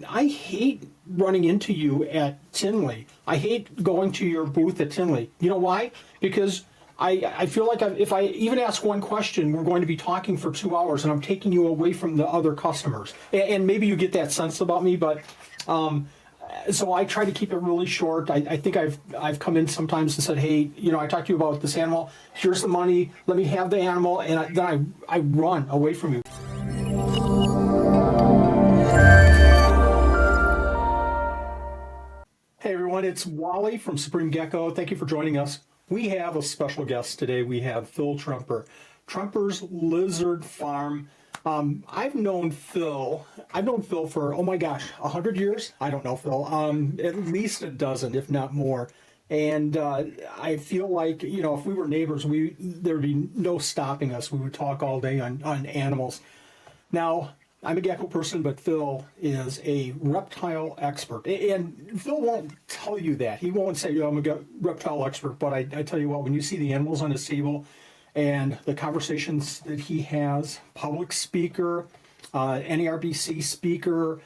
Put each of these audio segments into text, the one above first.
I hate running into you at Tinley. I hate going to your booth at Tinley. You know why? Because I feel like if I even ask one question, we're going to be talking for 2 hours, and I'm taking you away from the other customers. And maybe you get that sense about me, but so I try to keep it really short. I think I've come in sometimes and said, hey, I talked to you about this animal. Here's the money. Let me have the animal, and then I run away from you. Hey everyone, it's Wally from Supreme Gecko. Thank you for joining us. We have a special guest today. We have Phil Tremper, Tremper's Lizard Farm. I've known Phil for, oh my gosh, 100 years? I don't know, Phil. At least a dozen, if not more. And I feel like, if we were neighbors, there'd be no stopping us. We would talk all day on animals. Now, I'm a gecko person, but Phil is a reptile expert. And Phil won't tell you that. He won't say, I'm a reptile expert. But I tell you what, when you see the animals on his table and the conversations that he has, public speaker, NARBC speaker,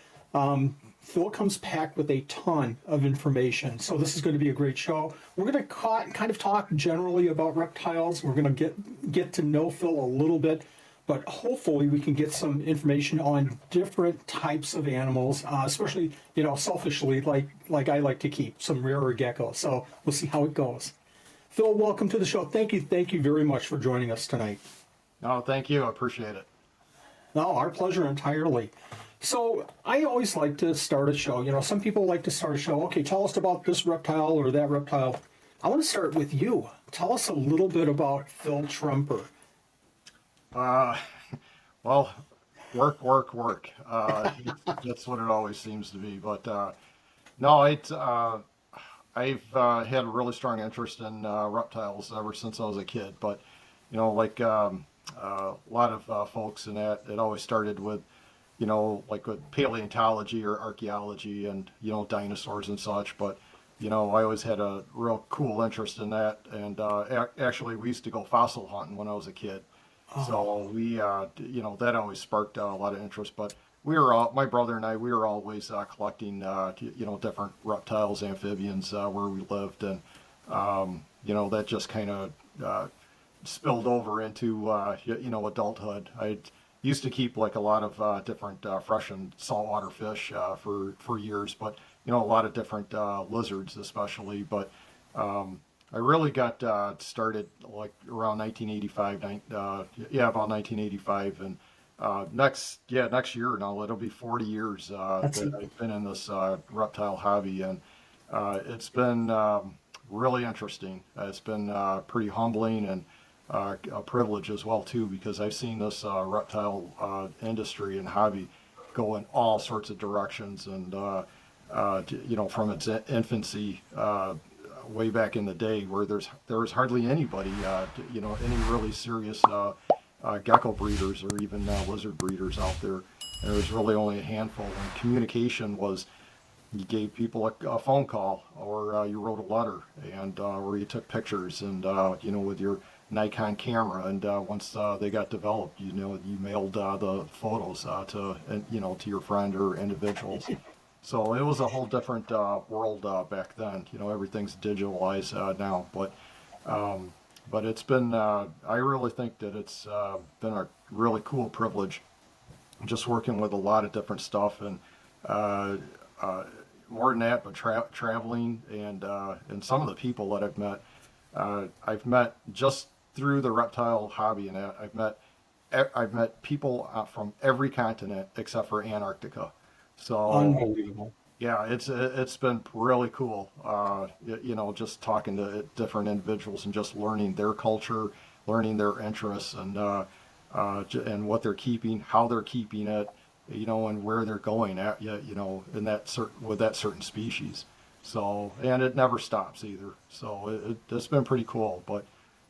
Phil comes packed with a ton of information. So this is going to be a great show. We're going to kind of talk generally about reptiles. We're going to get to know Phil a little bit. But hopefully we can get some information on different types of animals, especially, selfishly, like I like to keep some rarer geckos. So we'll see how it goes. Phil, welcome to the show. Thank you very much for joining us tonight. Oh, thank you. I appreciate it. No, our pleasure entirely. So I always like to start a show. Some people like to start a show. Okay, tell us about this reptile or that reptile. I want to start with you. Tell us a little bit about Phil Tremper. Well, work. That's what it always seems to be. But no, I've had a really strong interest in reptiles ever since I was a kid. But like a lot of folks in that, it always started with, like with paleontology or archaeology and dinosaurs and such. But I always had a real cool interest in that. And actually, we used to go fossil hunting when I was a kid. So we, that always sparked a lot of interest. But my brother and I, we were always collecting, different reptiles, amphibians where we lived, and that just kind of spilled over into adulthood. I used to keep like a lot of different fresh and saltwater fish for years, but a lot of different lizards especially, but. I really got started like around 1985, about 1985, and next year now it'll be 40 years that I've been in this reptile hobby, and it's been really interesting. It's been pretty humbling and a privilege as well too, because I've seen this reptile industry and hobby go in all sorts of directions, and from its infancy. Way back in the day, where there was hardly anybody, any really serious gecko breeders or even lizard breeders out there. There was really only a handful, and communication was you gave people a phone call, or you wrote a letter, and or you took pictures, and with your Nikon camera, and once they got developed, you mailed the photos to your friend or individuals. So it was a whole different world back then. Everything's digitalized now, but it's been. I really think that it's been a really cool privilege, just working with a lot of different stuff, and more than that, but traveling and some of the people that I've met just through the reptile hobby, and I've met people from every continent except for Antarctica. So Unbelievable. yeah, it's been really cool. Just talking to different individuals and just learning their culture, learning their interests, and what they're keeping, how they're keeping it, and where they're going at, in with that certain species. So, and it never stops either. So it's been pretty cool. But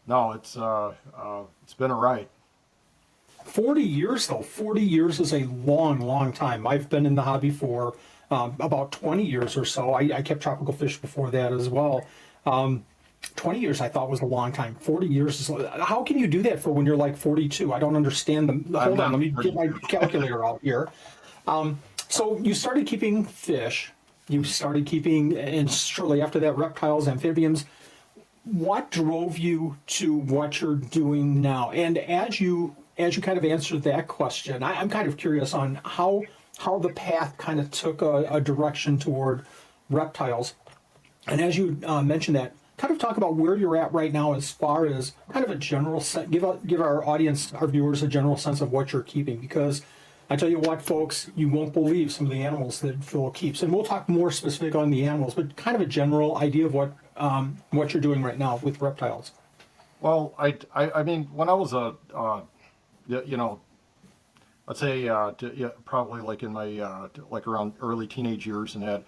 no, it's been a ride. 40 years, though. 40 years is a long, long time. I've been in the hobby for about 20 years or so. I kept tropical fish before that as well. 20 years I thought was a long time. 40 years is, how can you do that for when you're like 42? I don't understand hold on, let me get my calculator out here. So you started keeping fish. You started keeping, and shortly after that, reptiles, amphibians. What drove you to what you're doing now? And as you kind of answered that question, I'm kind of curious on how the path kind of took a direction toward reptiles. And as you mentioned that, kind of talk about where you're at right now as far as kind of a general sense, give our audience, our viewers, a general sense of what you're keeping. Because I tell you what, folks, you won't believe some of the animals that Phil keeps. And we'll talk more specific on the animals, but kind of a general idea of what you're doing right now with reptiles. Well, I mean, when I was you know, let's say, yeah, probably like in my, like around early teenage years and that,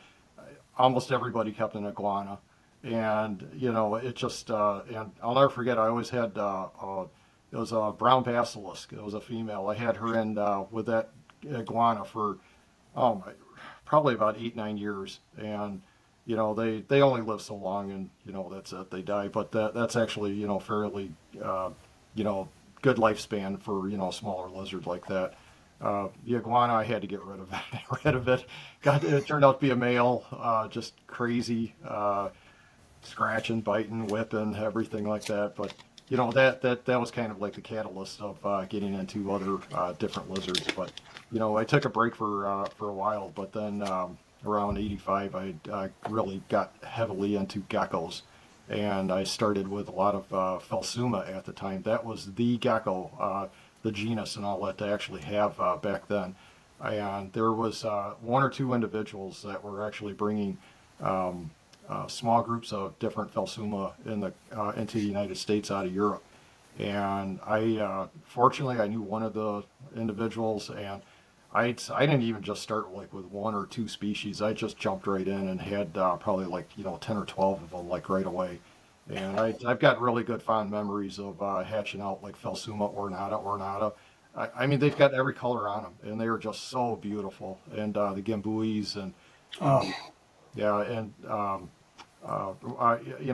almost everybody kept an iguana. And, it just, and I'll never forget, I always had, it was a brown basilisk. It was a female. I had her in, with that iguana for, oh my, probably about 8, 9 years. And, they only live so long and, that's it, they die. But that's actually, fairly, you know, good lifespan for, a smaller lizard like that. The iguana, I had to get rid of it. rid of it. It turned out to be a male, just crazy, scratching, biting, whipping, everything like that. But that was kind of like the catalyst of getting into other different lizards. But I took a break for a while. But then around '85, I really got heavily into geckos. And I started with a lot of Phelsuma at the time. That was the gecko, the genus and all that to actually have back then. And there was one or two individuals that were actually bringing small groups of different Phelsuma into the United States out of Europe. And fortunately, I knew one of the individuals, and I didn't even just start like with one or two species. I just jumped right in and had probably like 10 or 12 of them like right away. And I've got really good fond memories of hatching out like Phelsuma ornata. I mean, they've got every color on them, and they are just so beautiful. And the Gimbuis and Oh, yeah, and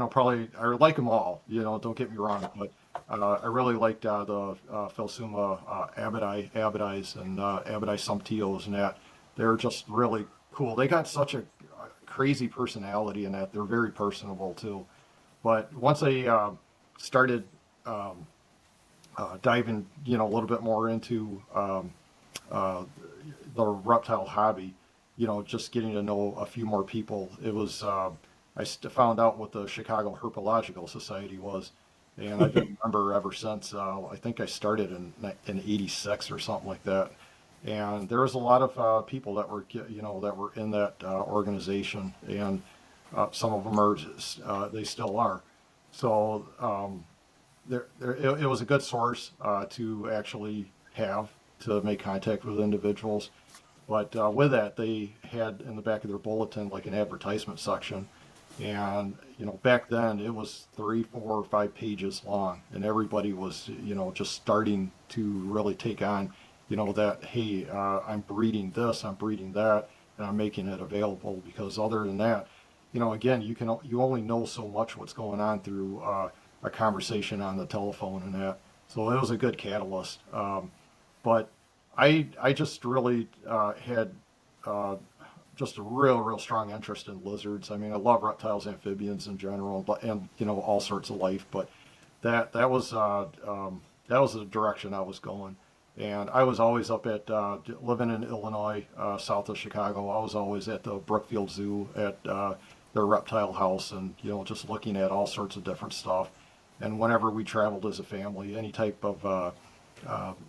probably I like them all. Don't get me wrong, but I really liked the Phelsuma abedis and abedi sumptios and that. They're just really cool. They got such a crazy personality in that. They're very personable too. But once I started diving, a little bit more into uh, the reptile hobby, just getting to know a few more people. It was found out what the Chicago Herpetological Society was, and I've been a member ever since. I think I started in '86 or something like that. And there was a lot of people that were that were in that organization, and some of them are they still are. So it was a good source to actually have to make contact with individuals. But with that, they had in the back of their bulletin like an advertisement section. And, back then it was 3, 4, or 5 pages long, and everybody was, just starting to really take on, that, hey, I'm breeding this, I'm breeding that, and I'm making it available because other than that, again, you only know so much what's going on through a conversation on the telephone and that. So it was a good catalyst. But I just really had just a real strong interest in lizards. I mean, I love reptiles, amphibians in general, and all sorts of life. But that was the direction I was going. And I was always up at living in Illinois, south of Chicago. I was always at the Brookfield Zoo at their reptile house, and just looking at all sorts of different stuff. And whenever we traveled as a family, any type of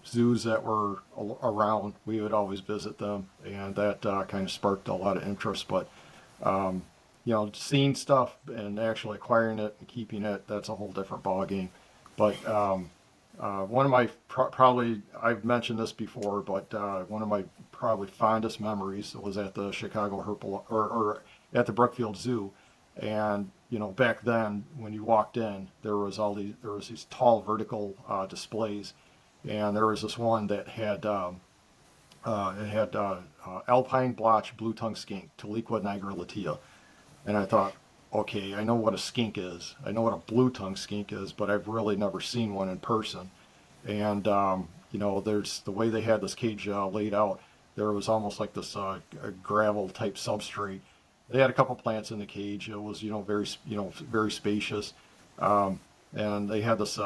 zoos that were around, we would always visit them, and that kind of sparked a lot of interest. But seeing stuff and actually acquiring it and keeping it, that's a whole different ball game. But one of my probably I've mentioned this before, but one of my probably fondest memories was at the Chicago or at the Brookfield Zoo. And back then when you walked in, there was these tall vertical displays, and there was this one that had alpine blotch blue tongue skink, Taliqua nigrolatia. And I thought, okay, I know what a skink is, I know what a blue tongue skink is, but I've really never seen one in person. And there's the way they had this cage laid out. there was almost like this a gravel type substrate. They had a couple plants in the cage. It was, very spacious. And they had this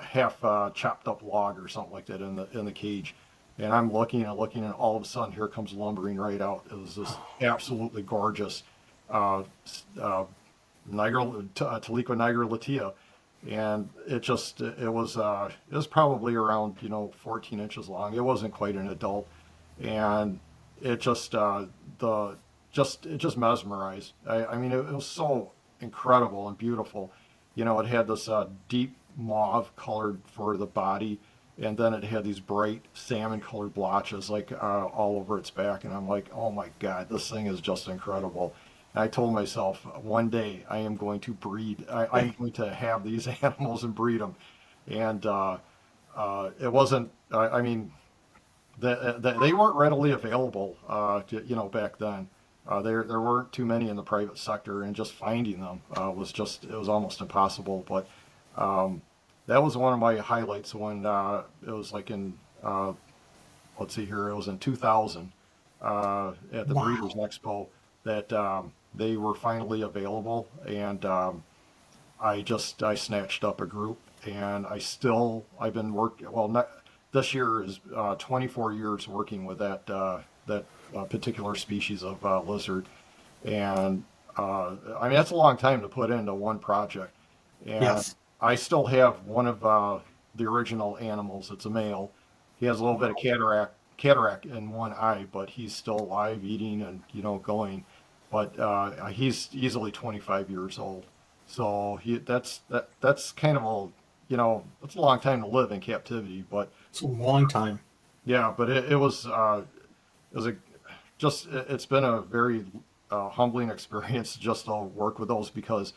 half chopped up log or something like that in the cage. And I'm looking and looking, and all of a sudden, here comes lumbering right out. It was this absolutely gorgeous Taliqua nigra latia, and it was probably around 14 inches long. It wasn't quite an adult, and it just mesmerized. I mean, it was so incredible and beautiful. It had this deep mauve colored for the body, and then it had these bright salmon colored blotches like all over its back. And I'm like, oh my God, this thing is just incredible. And I told myself, one day I am going to breed. I'm going to have these animals and breed them. And it wasn't. I mean, they weren't readily available. Back then. There weren't too many in the private sector, and just finding them it was almost impossible. But that was one of my highlights when it was like in let's see here, it was in 2000 at the Wow. Breeders' Expo that they were finally available, and I snatched up a group, and I've been working. Well, not, this year is 24 years working with that particular species of lizard, and I mean that's a long time to put into one project, and Yes. I still have one of the original animals. It's a male. He has a little bit of cataract in one eye, but he's still alive, eating and going. But he's easily 25 years old, so that's kind of that's a long time to live in captivity. But It's a long time. yeah, but it was a it's been a very humbling experience just to work with those, because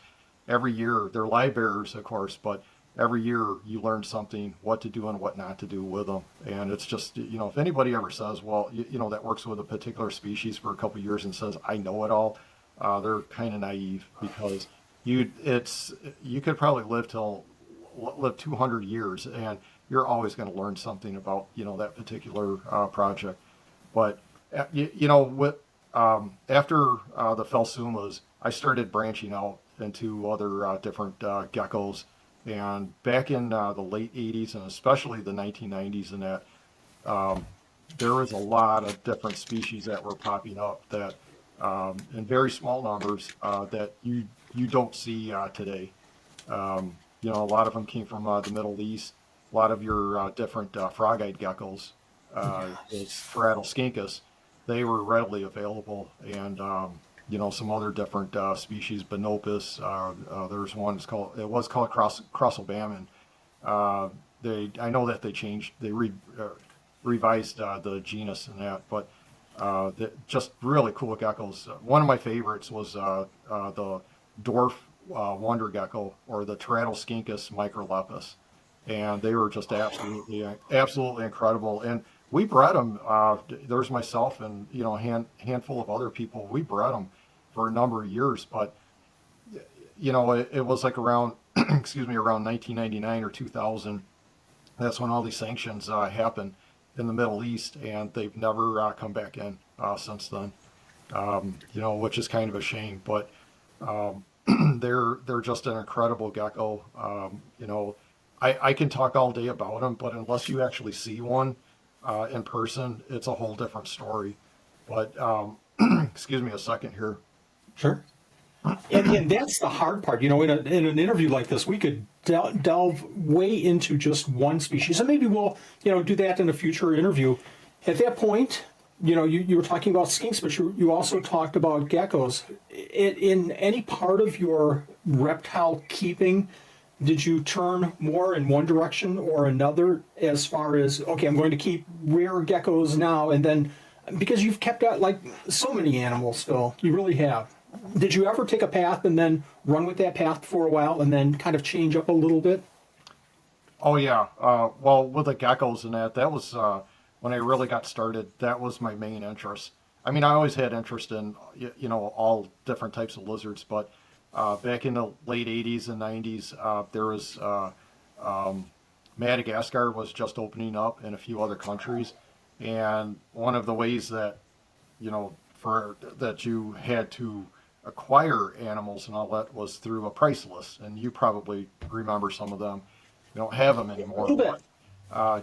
every year they're live bearers, of course, but every year you learn something, what to do and what not to do with them. And it's just, if anybody ever says, well, that works with a particular species for a couple of years and says, I know it all, they're kind of naive, because you could probably live 200 years, and you're always going to learn something about, that particular project. But with after the Felsumas, I started branching out into other different geckos. And back in the late 80s, and especially the 1990s, and that there was a lot of different species that were popping up that in very small numbers that you don't see today. A lot of them came from the Middle East. A lot of your different frog-eyed geckos, it's Yes. Ferratoscincus, they were readily available, and some other different species, Bonopus. There's one. It was called Crossobamin. Uh, I know that they revised the genus and that, but just really cool geckos. One of my favorites was the dwarf wonder gecko, or the Teratoscincus microlepis, and they were just absolutely incredible. And we bred them. There's myself and a handful of other people. We bred them for a number of years, but it was like around excuse me, around 1999 or 2000. That's when all these sanctions happened in the Middle East, and they've never come back in since then. Which is kind of a shame, but um, they're just an incredible gecko. I can talk all day about them, but unless you actually see one in person, it's a whole different story. But excuse me a second here. Sure. And that's the hard part. In an interview like this, we could delve way into just one species, and maybe we'll, do that in a future interview. At that point, you were talking about skinks, but you also talked about geckos. In any part of your reptile keeping, did you turn more in one direction or another as far as, okay, I'm going to keep rare geckos now, and then because you've kept out like so many animals, Phil, you really have. Did you ever take a path and then run with that path for a while and then kind of change up a little bit? Oh yeah. Well, with the geckos and that was when I really got started. That was my main interest. I mean, I always had interest in all different types of lizards, but back in the late 80s and 90s, there was um, Madagascar was just opening up in a few other countries, And one of the ways that, for that you had to acquire animals and all that was through a price list. And you probably remember some of them. You don't have them A anymore. little bit.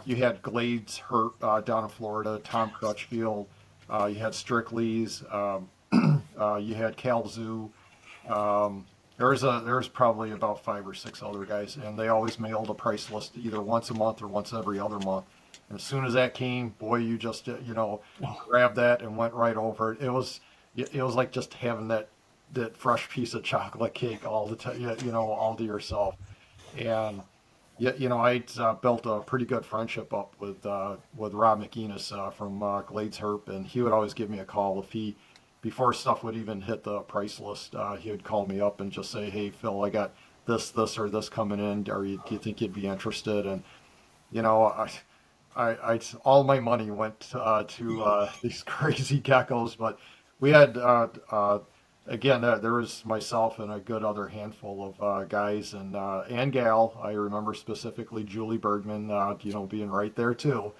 You had Glades Hurt down in Florida, Tom Crutchfield. You had Strictly's. You had Calzoo. There's probably about 5 or 6 other guys, and they always mailed a price list either once a month or once every other month. And as soon as that came, boy, you just Oh, grabbed that and went right over it. It was like just having that fresh piece of chocolate cake all the time, all to yourself. And yeah, I built a pretty good friendship up with Rob McInnes from Glades Herp, and he would always give me a call if before stuff would even hit the price list. He would call me up and just say, "Hey, Phil, I got this, or this coming in. Do you think you'd be interested?" And you know, all my money went to these crazy geckos, but we had again, there was myself and a good other handful of guys and gal. I remember specifically Julie Bergman, being right there too,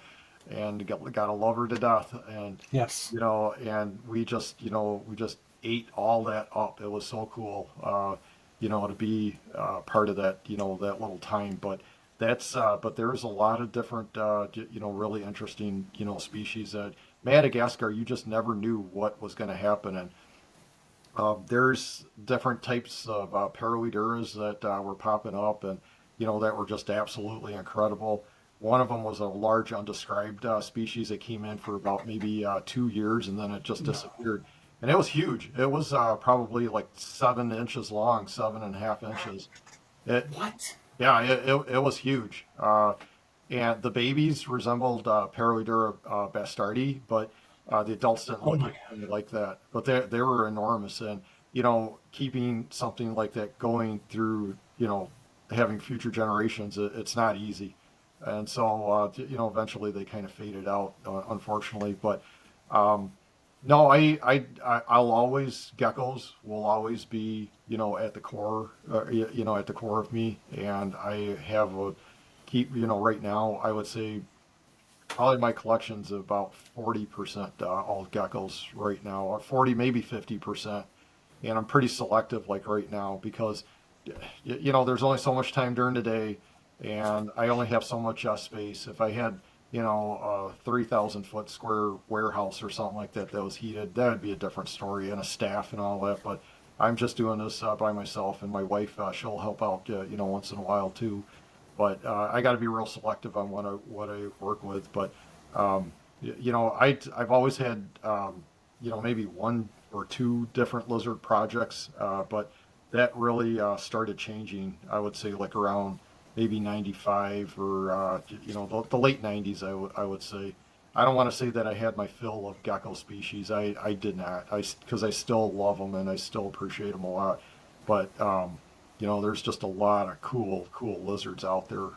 and got to love her to death. And yes. and we just ate all that up. It was so cool, to be part of that, that little time. But there's a lot of different, really interesting, species that Madagascar, you just never knew what was going to happen. And there's different types of Paraliduras that were popping up, and that were just absolutely incredible. One of them was a large undescribed species that came in for about maybe 2 years, and then it just disappeared. And it was huge. It was probably like 7 inches long, 7.5 inches. It, What? yeah, it was huge. And the babies resembled Paralidura bastardi, but the adults didn't Oh look my anything like that. But they were enormous, and keeping something like that going through, having future generations, it's not easy. And so eventually they kind of faded out, unfortunately. But no, I'll always geckos will always be at the core, at the core of me, and I have a keep right now I would say probably my collection's about 40% all geckos right now, or 40 maybe 50%, and I'm pretty selective like right now because there's only so much time during the day, and I only have so much space. If I had a 3,000 foot square warehouse or something like that that was heated, that would be a different story, and a staff and all that. But I'm just doing this by myself, and my wife, she'll help out once in a while too. But I got to be real selective on what I work with. But I've always had maybe one or two different lizard projects, but that really started changing. I would say like around maybe 95 or the late 90s. I would say. I don't want to say that I had my fill of gecko species. I did not. Because I still love them and I still appreciate them a lot. But there's just a lot of cool lizards out there.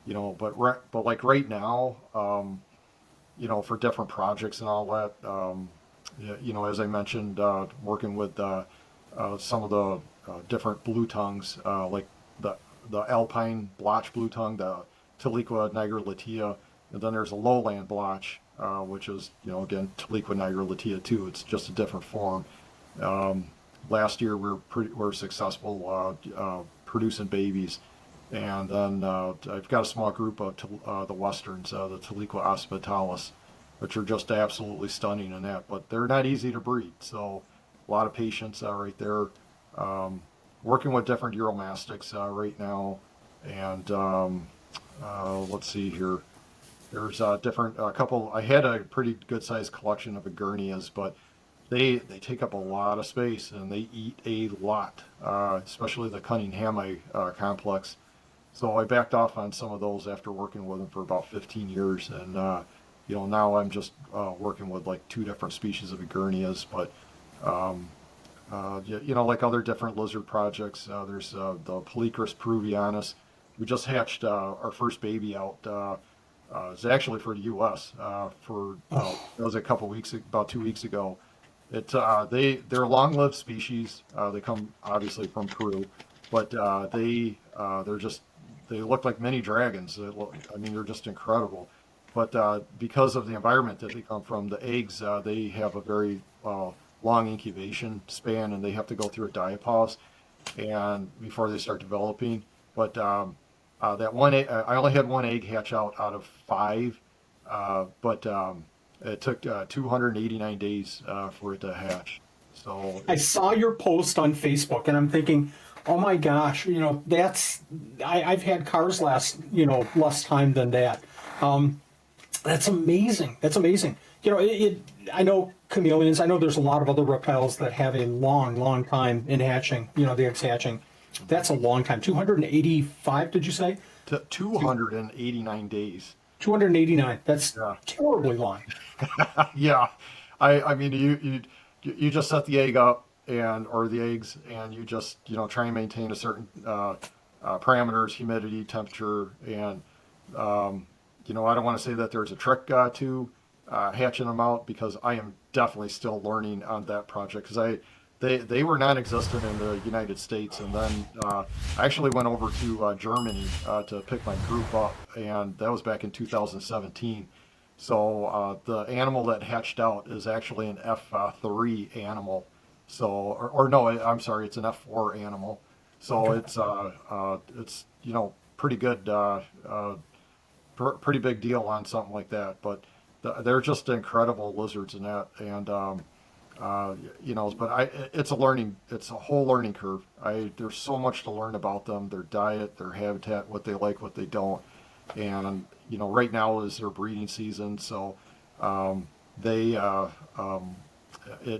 But like right now, for different projects and all that, as I mentioned, working with some of the different blue tongues, like the alpine blotch blue tongue, the Tiliqua nigrolatia, and then there's a lowland blotch, which is again Tiliqua nigrolatia too. It's just a different form. Um, Last year we were successful producing babies, and then I've got a small group of the westerns, the Tiliqua ospitalis, which are just absolutely stunning in that. But they're not easy to breed, so a lot of patience right there. Um, Working with different Euromastics right now, and let's see here. There's different a couple. I had a pretty good sized collection of Agurnias, but they take up a lot of space and they eat a lot, especially the Cunninghami complex. So I backed off on some of those after working with them for about 15 years, and now I'm just working with like two different species of Agurnias, but um, like other different lizard projects. There's the Polychrus peruvianus. We just hatched our first baby out. It's actually for the U.S. For God. That was a couple weeks, about 2 weeks ago. They're long-lived species. They come obviously from Peru, but they're just they look like mini dragons. I mean, they're just incredible. because of the environment that they come from, the eggs, they have a very long incubation span, and they have to go through a diapause and before they start developing. But that one egg, I only had one egg hatch out of five, but it took 289 days for it to hatch. So I saw your post on Facebook, and I'm thinking, oh my gosh, I've had cars last, less time than that. That's amazing. That's amazing. I know chameleons. I know there's a lot of other reptiles that have a long, long time in hatching. The eggs hatching. That's a long time. 285, did you say? 289 days. 289. That's Yeah. terribly long. Yeah, I mean you just set the egg up or the eggs, and you just try and maintain a certain parameters, humidity, temperature, and I don't want to say that there's a trick to hatching them out, because I am definitely still learning on that project, because they were non-existent in the United States, and then I actually went over to Germany to pick my group up, and that was back in 2017. So the animal that hatched out is actually an F3 animal. So, or no, I'm sorry, it's an F4 animal. So it's pretty good, pretty big deal on something like that. But they're just incredible lizards in that, and it's a whole learning curve. There's so much to learn about them, their diet, their habitat, what they like, what they don't, and right now is their breeding season, so they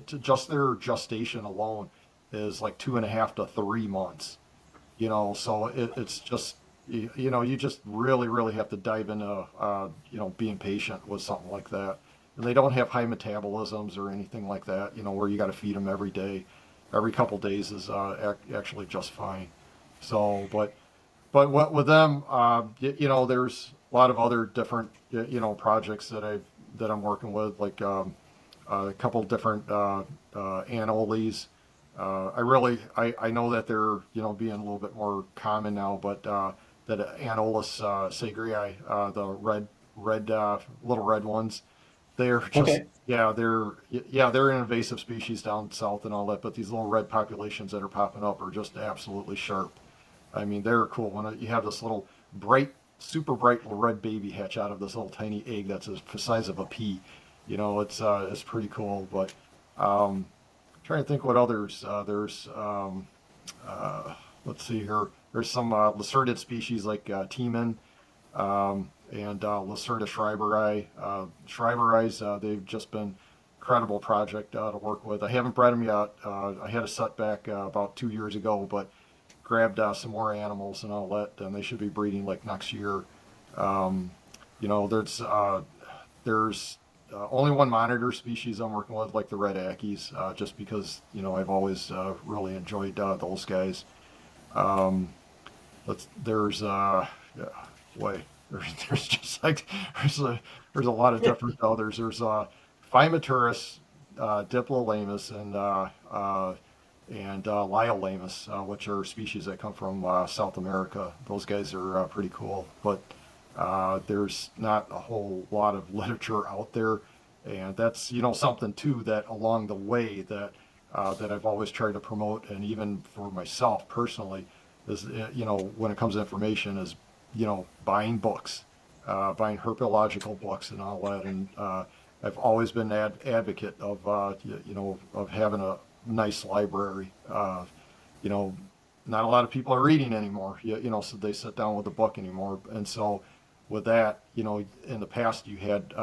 just their gestation alone is like 2.5 to 3 months. So it's just you just really have to dive into being patient with something like that. And they don't have high metabolisms or anything like that, where you got to feed them every day. Every couple days is actually just fine. So, but what with them, there's a lot of other different, projects that I'm working with, like a couple different anoles. I know that they're being a little bit more common now, but that Anolis sagrii, the red little red ones, they're just Okay. they're an invasive species down south and all that, but these little red populations that are popping up are just absolutely sharp. I mean, they're cool when you have this little bright, super bright little red baby hatch out of this little tiny egg that's the size of a pea. It's pretty cool. But trying to think what others. There's let's see here. There's some lacertid species like Teeman, and Lacerta schreiberi. Schreiberis, they've just been incredible project to work with. I haven't bred them yet. I had a setback about 2 years ago, but grabbed some more animals and all that, and they should be breeding like next year. There's only one monitor species I'm working with, like the red Ackies, just because I've always really enjoyed those guys. Um, there's yeah, boy, there's just like there's a lot of different others. There's Phymaturus, Diplolamus, and Liolamus, which are species that come from South America. Those guys are pretty cool, but there's not a whole lot of literature out there, and that's something too that along the way that I've always tried to promote, and even for myself personally, is when it comes to information, is buying books, buying herpetological books and all that, and I've always been an advocate of of having a nice library. Not a lot of people are reading anymore, so they sit down with a book anymore. And so with that, in the past you had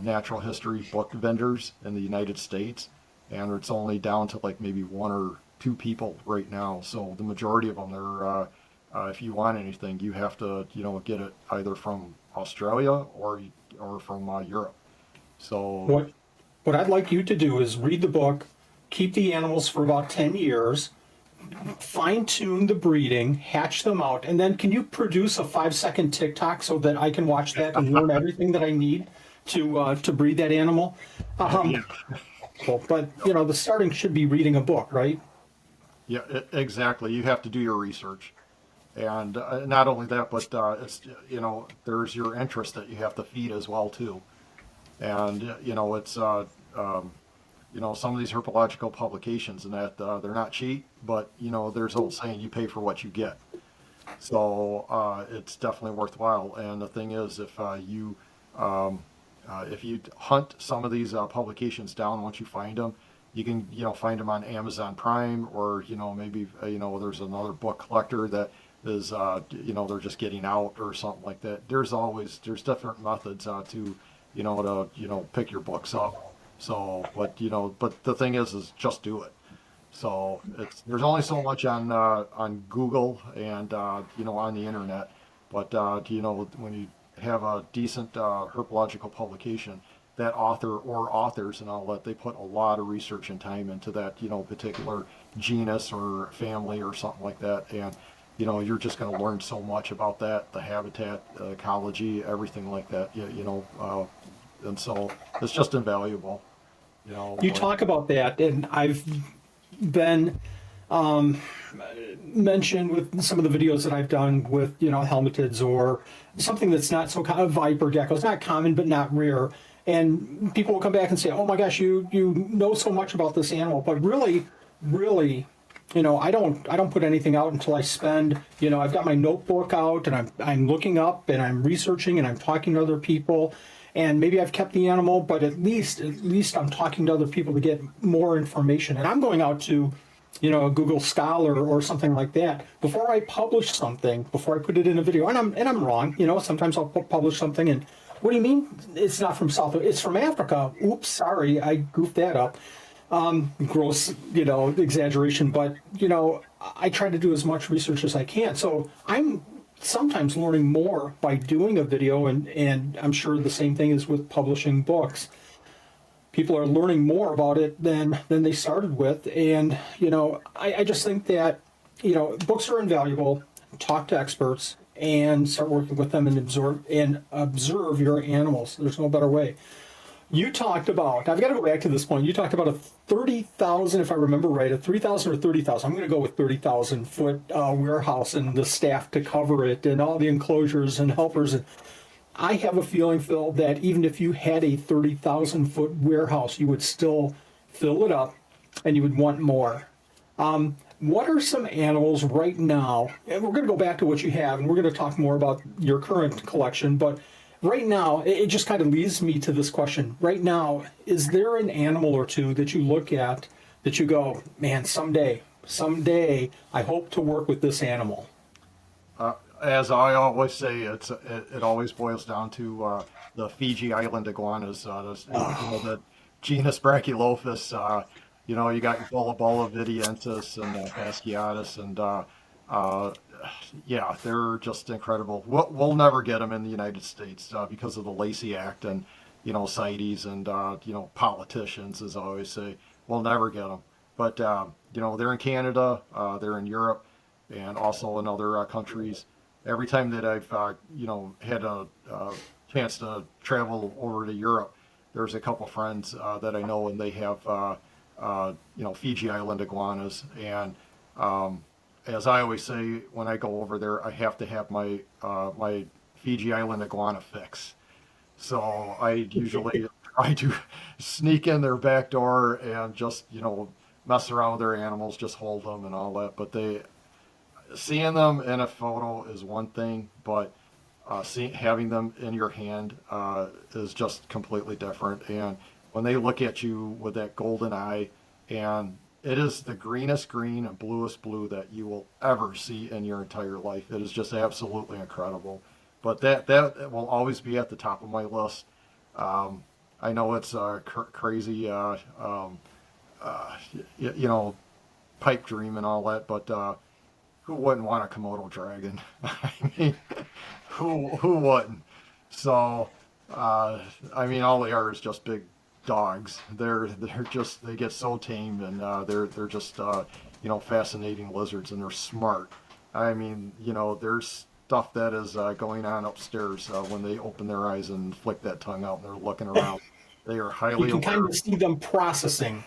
natural history book vendors in the United States, and it's only down to like maybe one or two people right now. So the majority of them, they're if you want anything, you have to get it either from Australia or from Europe. So What I'd like you to do is read the book, keep the animals for about 10 years, fine tune the breeding, hatch them out, and then can you produce a 5-second TikTok so that I can watch that and learn everything that I need to breed that animal? yeah, Well, but the starting should be reading a book, right? yeah, exactly. You have to do your research. And not only that, but it's, there's your interest that you have to feed as well too. And it's some of these herpetological publications and that they're not cheap, but there's an old saying, you pay for what you get. So it's definitely worthwhile. And the thing is, if you hunt some of these publications down, once you find them, you can find them on Amazon Prime, or maybe there's another book collector that is they're just getting out or something like that. There's different methods to pick your books up. So, but the thing is just do it. So there's only so much on Google and on the internet, but when you have a decent herpetological publication, that author or authors and all that, they put a lot of research and time into that particular genus or family or something like that, and you're just going to learn so much about that, the habitat, ecology, everything like that. And so it's just invaluable. You talk about that, and I've been mentioned with some of the videos that I've done with helmetids or something that's not so common, viper geckos, not common but not rare, and people will come back and say, "Oh my gosh, you know so much about this animal," but really, I don't put anything out until I spend. I've got my notebook out and I'm looking up and I'm researching and I'm talking to other people. And maybe I've kept the animal, but at least I'm talking to other people to get more information. And I'm going out to, a Google Scholar or something like that before I publish something, before I put it in a video. And I'm wrong. Sometimes I'll publish something and, what do you mean it's not from South? It's from Africa. Oops, sorry, I goofed that up. Gross, exaggeration. But I try to do as much research as I can. So I'm sometimes learning more by doing a video, and I'm sure the same thing is with publishing books. People are learning more about it than they started with, and I just think that books are invaluable. Talk to experts and start working with them and observe your animals. There's no better way. You talked about, I've got to go back to this point. You talked about a 30,000, if I remember right, a 3,000 or 30,000. I'm going to go with 30,000 foot warehouse and the staff to cover it and all the enclosures and helpers. And I have a feeling, Phil, that even if you had a 30,000 foot warehouse, you would still fill it up and you would want more. What are some animals right now? And we're going to go back to what you have, and we're going to talk more about your current collection, but right now, it just kind of leads me to this question. Right now, is there an animal or two that you look at that you go, man, someday, I hope to work with this animal? As I always say, it always boils down to the Fiji Island iguanas, the genus Brachylophus. You got your Bullabulla vidiensis and fasciatus, and yeah, they're just incredible. We'll never get them in the United States because of the Lacey Act and CITES and politicians, as I always say. We'll never get them. But they're in Canada, they're in Europe, and also in other countries. Every time that I've had a chance to travel over to Europe, there's a couple friends that I know, and they have Fiji Island iguanas. And as I always say, when I go over there, I have to have my my Fiji Island iguana fix. So I usually try to sneak in their back door and just mess around with their animals, just hold them and all that. But seeing them in a photo is one thing, but having them in your hand is just completely different. And when they look at you with that golden eye, and it is the greenest green and bluest blue that you will ever see in your entire life. It is just absolutely incredible. But that will always be at the top of my list. I know it's crazy, pipe dream and all that, but who wouldn't want a Komodo dragon? I mean, who wouldn't? So, I mean, all they are is just big dogs. They're just, they get so tamed, and they're just fascinating lizards, and they're smart. I mean, there's stuff that is going on upstairs when they open their eyes and flick that tongue out and they're looking around. They are highly You can aware. kind of see them processing.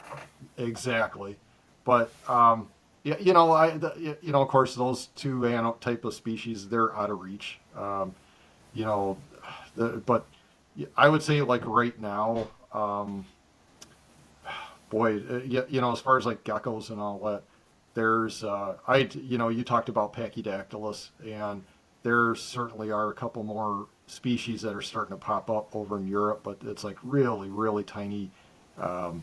Exactly. But Yeah, of course, those two type of species, they're out of reach. You know, but I would say like right now, boy, as far as like geckos and all that, there's, you talked about Pachydermatous, and there certainly are a couple more species that are starting to pop up over in Europe, but it's like really, really tiny, um,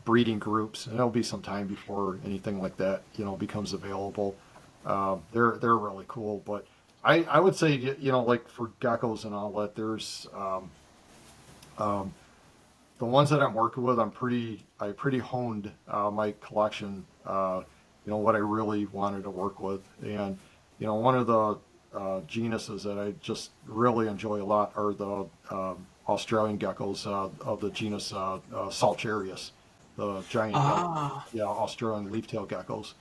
breeding groups, and it'll be some time before anything like that, becomes available. They're really cool, but I would say, like for geckos and all that, there's um, the ones that I'm working with. I pretty honed my collection. What I really wanted to work with, and one of the genuses that I just really enjoy a lot are the Australian geckos of the genus Salcharius, the giant, Ah, yeah, Australian leaf-tailed geckos.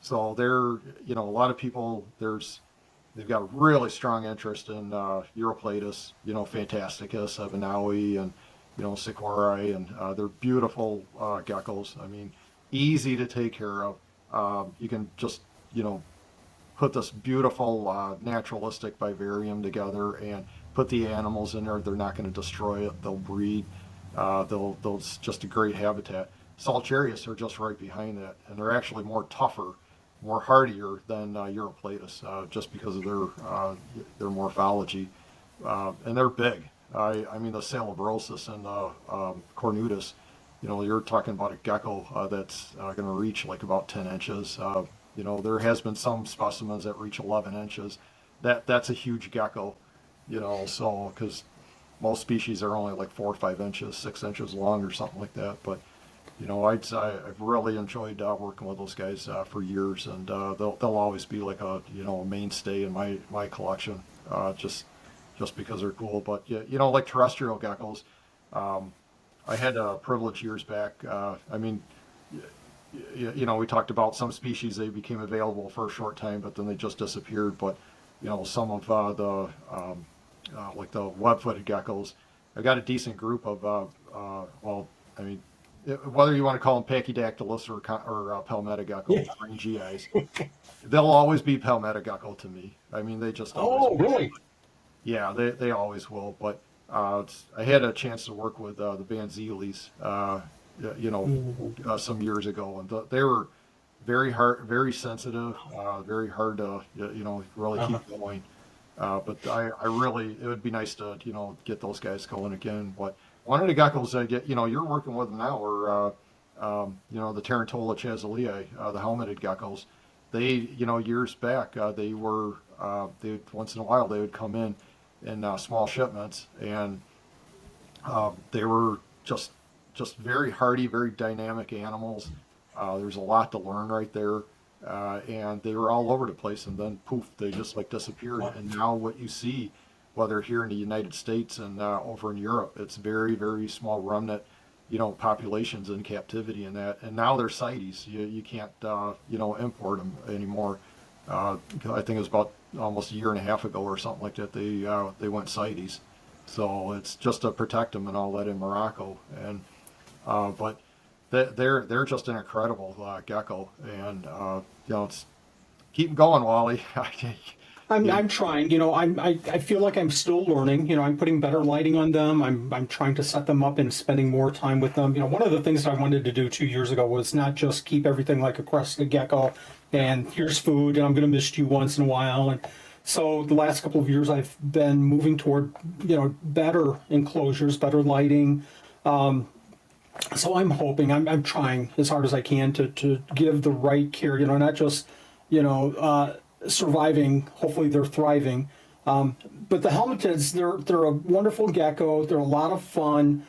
So they're, a lot of people, they've got a really strong interest in Europlatus, Fantasticus, Evanaui, and, Sikori, and they're beautiful geckos. I mean, easy to take care of. You can just, you know, put this beautiful naturalistic vivarium together and put the animals in there. They're not going to destroy it. They'll breed. It's just a great habitat. Salcharius are just right behind that, and they're actually more tougher, more hardier than Europlatus, just because of their morphology, and they're big. I mean, the Salabrosus and the Cornutus, you're talking about a gecko that's going to reach like about 10 inches. There has been some specimens that reach 11 inches. That's a huge gecko, so because most species are only like 4 or 5 inches, 6 inches long or something like that. But I've really enjoyed working with those guys for years, and they'll always be like a mainstay in my collection, just because they're cool. But yeah, like terrestrial geckos, um, I had a privilege years back. I mean, we talked about some species, they became available for a short time, but then they just disappeared. But some of the like the web-footed geckos, I got a decent group of well, I mean, whether you want to call them Pachydermatous or Palmetto gecko, yeah. rangy eyes, they'll always be Palmetto gecko to me. I mean, they just always Oh, will. really? Yeah, they always will. But I had a chance to work with the Banzelis, you know, Mm. some years ago, and they were very hard, very sensitive, very hard to really Uh-huh. keep going. But I really, it would be nice to get those guys going again. But one of the geckos that you're working with now are the Tarantola chazalii, the helmeted geckos. They years back they once in a while they would come in small shipments, and they were just very hardy, very dynamic animals. There's a lot to learn right there, and they were all over the place. And then poof, they just like disappeared. And now what you see, whether here in the United States and over in Europe, it's very very small remnant, populations in captivity and that. And now they're CITES. You can't import them anymore. I think it was about almost a year and a half ago or something like that. They went CITES. So it's just to protect them and all that in Morocco. And but they're just an incredible gecko, and it's keep 'em going, Wally. You- I'm trying. I feel like I'm still learning. I'm putting better lighting on them. I'm trying to set them up and spending more time with them. One of the things I wanted to do 2 years ago was not just keep everything like a crested gecko, and here's food, and I'm going to mist you once in a while. And so the last couple of years, I've been moving toward better enclosures, better lighting. So I'm hoping, I'm trying as hard as I can to give the right care, not just, you know, uh, surviving, hopefully they're thriving. But the helmetids, they're a wonderful gecko. They're a lot of fun,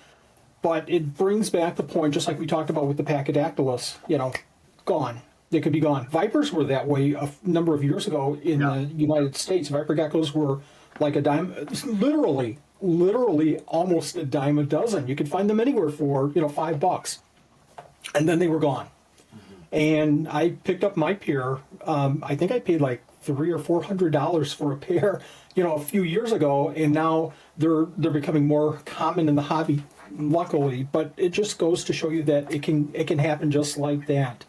but it brings back the point, just like we talked about with the Pachydermatous, gone. They could be gone. Vipers were that way a number of years ago in yeah, the United States. Viper geckos were like a dime, literally almost a dime a dozen. You could find them anywhere for $5, and then they were gone. mhm, And I picked up my pair. I think I paid like $300 or $400 for a pair, a few years ago, and now they're becoming more common in the hobby, luckily. But it just goes to show you that it can happen just like that.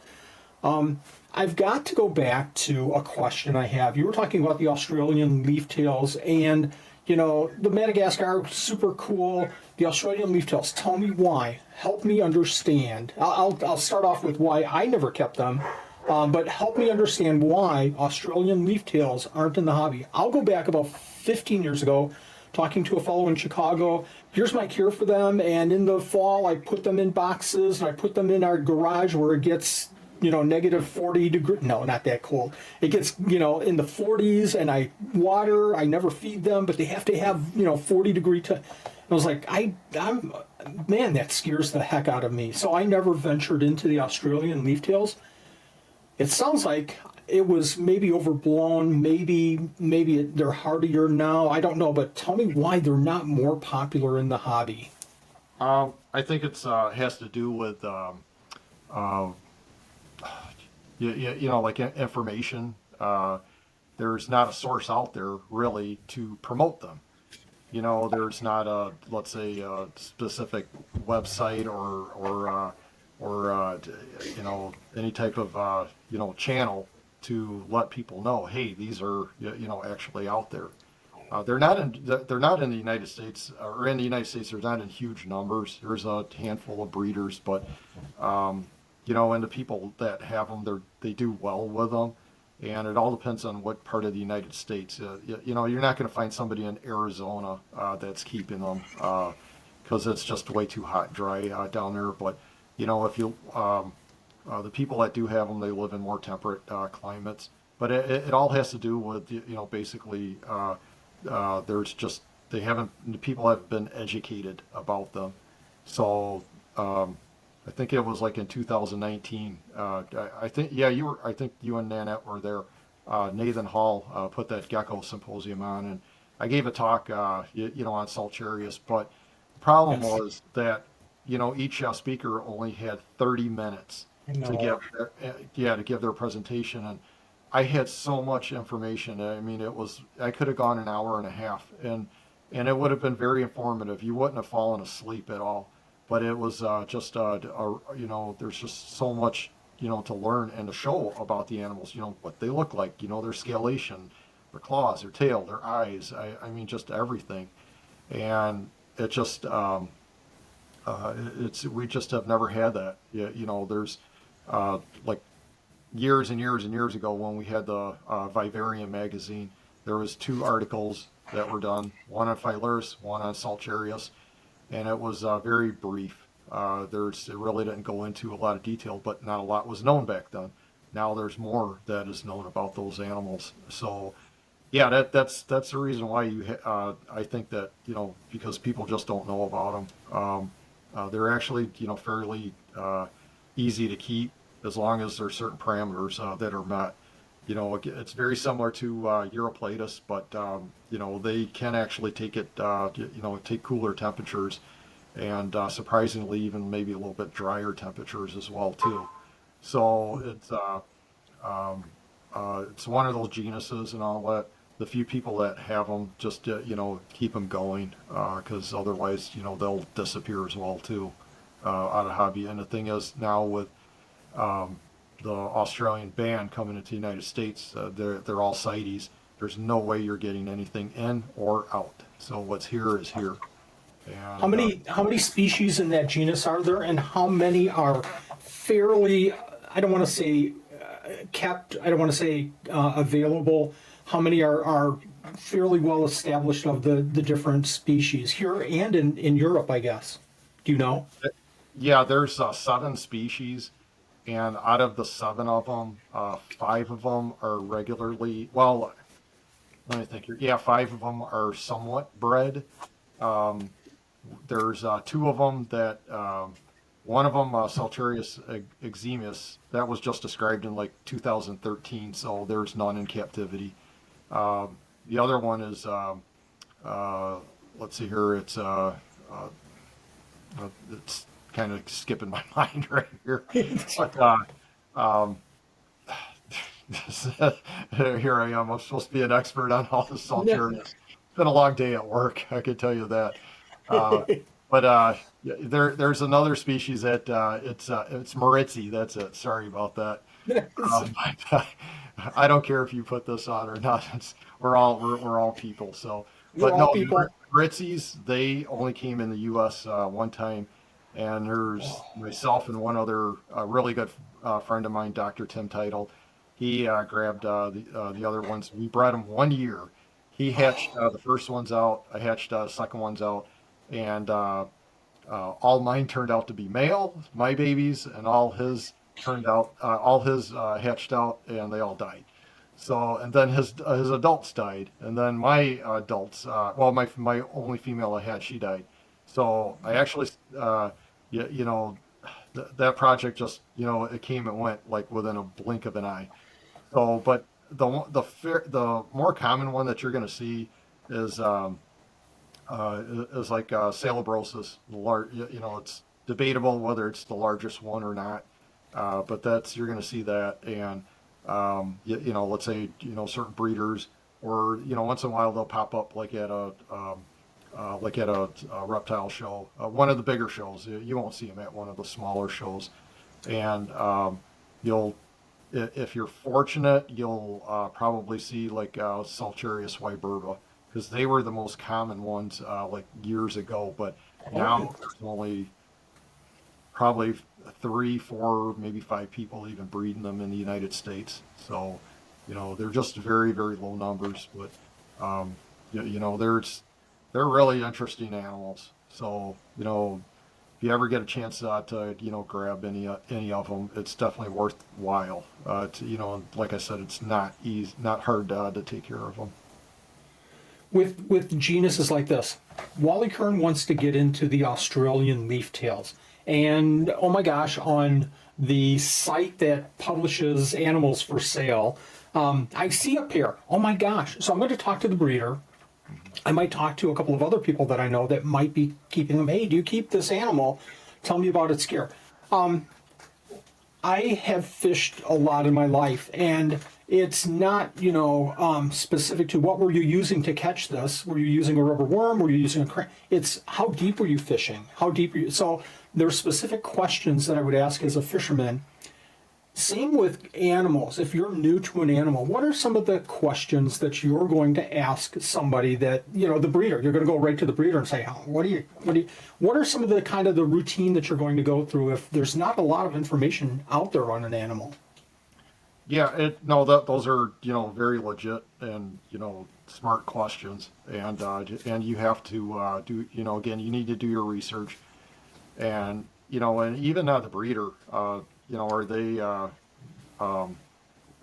I've got to go back to a question I have. You were talking about the Australian leaf-tails and, the Madagascar are super cool. The Australian leaf-tails. Tell me why. Help me understand. I'll start off with why I never kept them, but help me understand why Australian leaf-tails aren't in the hobby. I'll go back about 15 years ago, talking to a fellow in Chicago. Here's my cure for them, and in the fall I put them in boxes and I put them in our garage where it gets negative 40 degree. No, not that cold. It gets, in the 40s, and I water. I never feed them, but they have to have, 40-degree. I was like, man, that scares the heck out of me. So I never ventured into the Australian leaf-tails. It sounds like it was maybe overblown. Maybe they're hardier now. I don't know, but tell me why they're not more popular in the hobby. I think it's has to do with like information. There's not a source out there really to promote them. There's not a, let's say, a specific website or any type of channel to let people know, hey, these are actually out there. They're not in the United States, or in the United States. They're not in huge numbers. There's a handful of breeders, but and the people that have them, they do well with them, and it all depends on what part of the United States. You're not going to find somebody in Arizona that's keeping them because it's just way too hot and dry down there. But if you the people that do have them, they live in more temperate climates. But it all has to do with basically there's just the people haven't been educated about them. So I think it was like in 2019. I think I think you and Nanette were there. Nathan Hall put that Gecko symposium on, and I gave a talk on Salcharius. But the problem Yes. was that each speaker only had 30 minutes to No. give their presentation, and I had so much information. I mean, I could have gone an hour and a half, and it would have been very informative. You wouldn't have fallen asleep at all. But it was there's just so much to learn and to show about the animals. What they look like. Their scalation, their claws, their tail, their eyes. I mean, just everything. And it just we just have never had that. There's like years and years and years ago when we had the Vivarium magazine, there was 2 articles that were done, one on Phylurus, one on Salcharius, and it was very brief. It really didn't go into a lot of detail, but not a lot was known back then. Now there's more that is known about those animals. So, yeah, that's the reason why I think that because people just don't know about them. They're actually fairly easy to keep as long as there's certain parameters that are met. It's very similar to Europlatus, but they can actually take it, take cooler temperatures, and surprisingly even maybe a little bit drier temperatures as well too. So it's one of those genuses and all that. The few people that have them just keep them going because otherwise they'll disappear as well too out of hobby. And the thing is now with the Australian ban coming into the United States, they're all CITES. There's no way you're getting anything in or out. So what's here is here. And How many species in that genus are there, and how many are fairly? I don't want to say kept. I don't want to say available. How many are fairly well established of the different species here and in Europe? I guess. Do you know? yeah, there's 7 species, and out of the 7 of them, 5 of them are regularly. Well, let me think here. Yeah, 5 of them are somewhat bred. Um, there's 2 of them that one of them, Saltarius exemus, that was just described in like 2013, so there's none in captivity. The other one is, let's see here, it's kind of skipping my mind right here. But um, here I am. I'm supposed to be an expert on all the Yeah. Saltarius. It's been a long day at work, I can tell you that. Uh, But yeah, there's another species that it's Maritzi. That's it. Sorry about that. But, I don't care if you put this on or not. We're all people. So, We're but all no, people. Ritzies, they only came in the U.S. One time, and there's myself and one other really good friend of mine, Dr. Tim Title. He grabbed the other ones. We bred them 1 year. He hatched the first ones out. I hatched the second ones out, and all mine turned out to be male, my babies, and all his hatched out, and they all died. So, and then his adults died, and then my adults, well, my only female I had, she died. So I actually, you know, that project just, it came and went like within a blink of an eye. So, but the more common one that you're going to see is is like salabrosis. It's debatable whether it's the largest one or not, but that's you're going to see that, and let's say certain breeders, or once in a while they'll pop up like at a reptile show, one of the bigger shows. You won't see them at one of the smaller shows, and you'll if you're fortunate, you'll probably see like Saltarius wyberba, because they were the most common ones like years ago. But Oh, now there's only probably three, four, maybe five people even breeding them in the United States. So, they're just very, very low numbers. But they're really interesting animals. So, if you ever get a chance to grab any of them, it's definitely worthwhile. Like I said, it's not easy, not hard to take care of them. with genuses like this, Wally Kern wants to get into the Australian leaftails, and oh my gosh, on the site that publishes animals for sale, I see up here. Oh my gosh! So I'm going to talk to the breeder. I might talk to a couple of other people that I know that might be keeping them. Hey, do you keep this animal? Tell me about its scare. I have fished a lot in my life, and it's not, specific to what were you using to catch this. Were you using a rubber worm? Were you using a crank? It's how deep were you fishing? How deep are you? So there are specific questions that I would ask as a fisherman. Same with animals. If you're new to an animal, what are some of the questions that you're going to ask somebody that, the breeder? You're going to go right to the breeder and say, what are some of the kind of the routine that you're going to go through if there's not a lot of information out there on an animal? Yeah, no, those are very legit and smart questions, and you have to do again, you need to do your research, and even the breeder, are they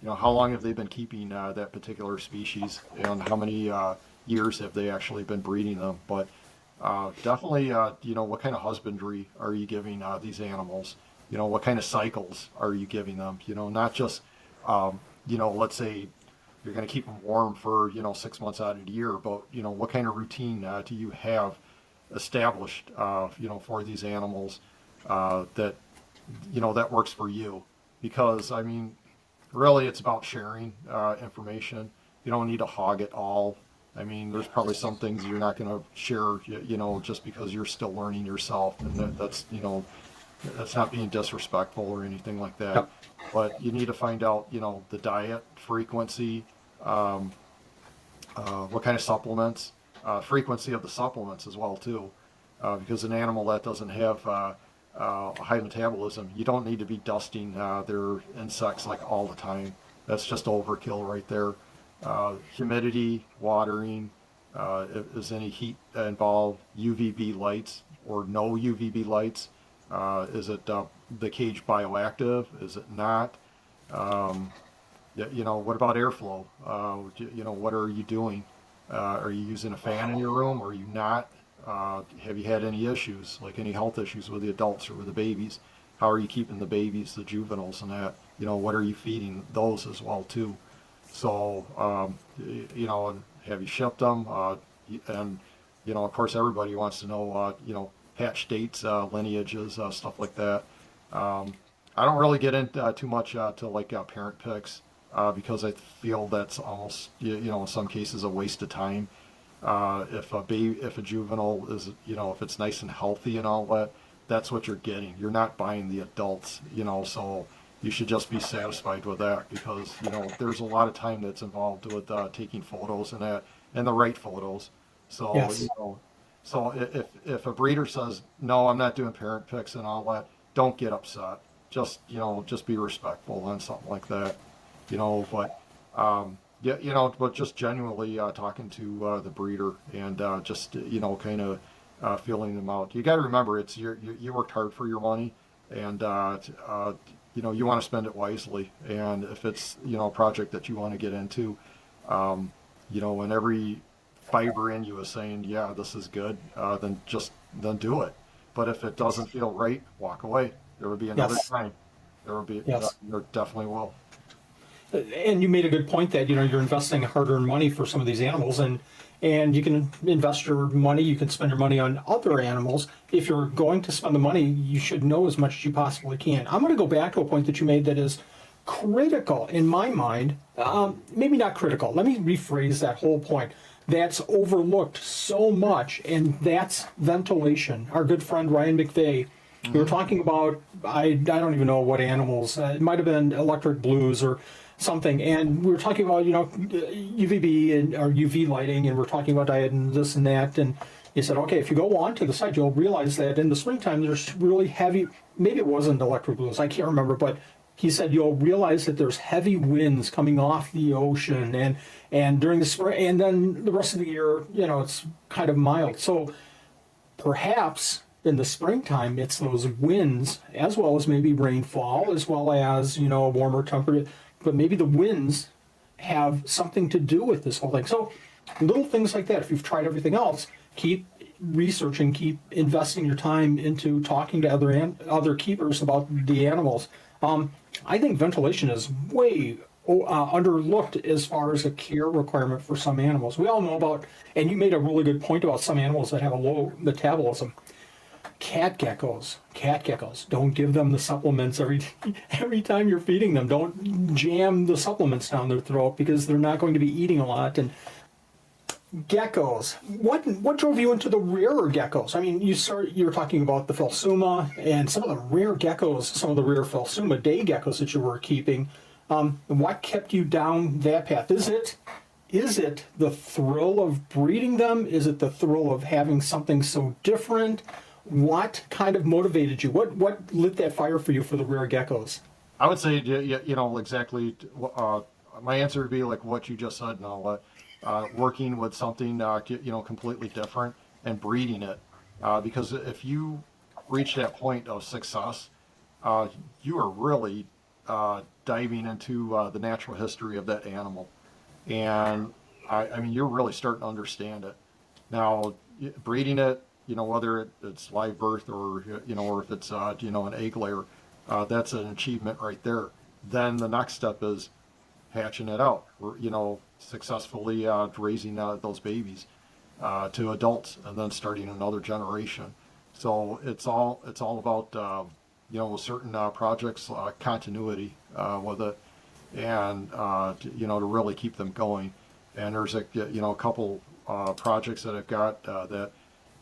how long have they been keeping that particular species, and how many years have they actually been breeding them? But definitely, what kind of husbandry are you giving these animals? What kind of cycles are you giving them? Not just let's say you're going to keep them warm for 6 months out of the year, but what kind of routine do you have established for these animals that that works for you? Because I mean, really, it's about sharing information. You don't need to hog it all. I mean, there's probably some things you're not going to share, just because you're still learning yourself, and that's not being disrespectful or anything like that. Yep. But you need to find out, the diet frequency, what kind of supplements, frequency of the supplements as well too, because an animal that doesn't have a high metabolism, you don't need to be dusting their insects like all the time. That's just overkill right there. Humidity, watering, is any heat involved, UVB lights or no UVB lights? Is it the cage bioactive? Is it not? What about airflow? What are you doing? Are you using a fan in your room? Or are you not? Have you had any issues, like any health issues with the adults or with the babies? How are you keeping the babies, the juveniles, and that? What are you feeding those as well too? So, have you shipped them? And of course, everybody wants to know, hatch dates, lineages, stuff like that. I don't really get into too much to like parent picks because I feel that's almost, in some cases, a waste of time. If a juvenile is, if it's nice and healthy and all that, that's what you're getting. You're not buying the adults, so you should just be satisfied with that because, there's a lot of time that's involved with taking photos and that, and the right photos. So, Yes. so if a breeder says, no, I'm not doing parent pics and all that, don't get upset. Just be respectful on something like that, but, yeah, but just genuinely talking to the breeder and just kind of feeling them out. You got to remember, you worked hard for your money, and you want to spend it wisely. And if it's a project that you want to get into, and every fiber in you is saying, yeah, this is good, then do it. But if it doesn't feel right, walk away. There will be another Yes. time. There will be. Yes. There definitely will. And you made a good point that you're investing hard-earned money for some of these animals, and you can invest your money, you can spend your money on other animals. If you're going to spend the money, you should know as much as you possibly can. I'm going to go back to a point that you made that is critical in my mind. Maybe not critical. Let me rephrase that whole point. That's overlooked so much, and that's ventilation. Our good friend Ryan McVeigh. We were talking about, I don't even know what animals, it might have been electric blues or something, and we were talking about, UVB or UV lighting, and we're talking about diet and this and that, and he said, okay, if you go on to the site, you'll realize that in the springtime there's really heavy, maybe it wasn't electric blues, I can't remember, but he said you'll realize that there's heavy winds coming off the ocean, and during the spring, and then the rest of the year, it's kind of mild. So perhaps in the springtime, it's those winds, as well as maybe rainfall, as well as, a warmer temperature, but maybe the winds have something to do with this whole thing. So little things like that, if you've tried everything else, keep researching, keep investing your time into talking to other keepers about the animals. I think ventilation is way underlooked as far as a care requirement for some animals. We all know about, and you made a really good point about some animals that have a low metabolism. Cat geckos. Don't give them the supplements every time you're feeding them. Don't jam the supplements down their throat because they're not going to be eating a lot. And geckos. What drove you into the rarer geckos? I mean, you were talking about the Phelsuma and some of the rare geckos, some of the rare Phelsuma day geckos that you were keeping. What kept you down that path? Is it the thrill of breeding them? Is it the thrill of having something so different? What kind of motivated you? What lit that fire for you for the rare geckos? I would say, exactly. My answer would be like what you just said, and all that. Working with something, completely different and breeding it, because if you reach that point of success, you are really diving into the natural history of that animal, and I mean, you're really starting to understand it. Now, breeding it, whether it's live birth or or if it's an egg layer, that's an achievement right there. Then the next step is hatching it out, or, successfully raising those babies to adults, and then starting another generation. So it's all about certain projects, continuity with it, and to really keep them going. And there's a couple projects that I've got that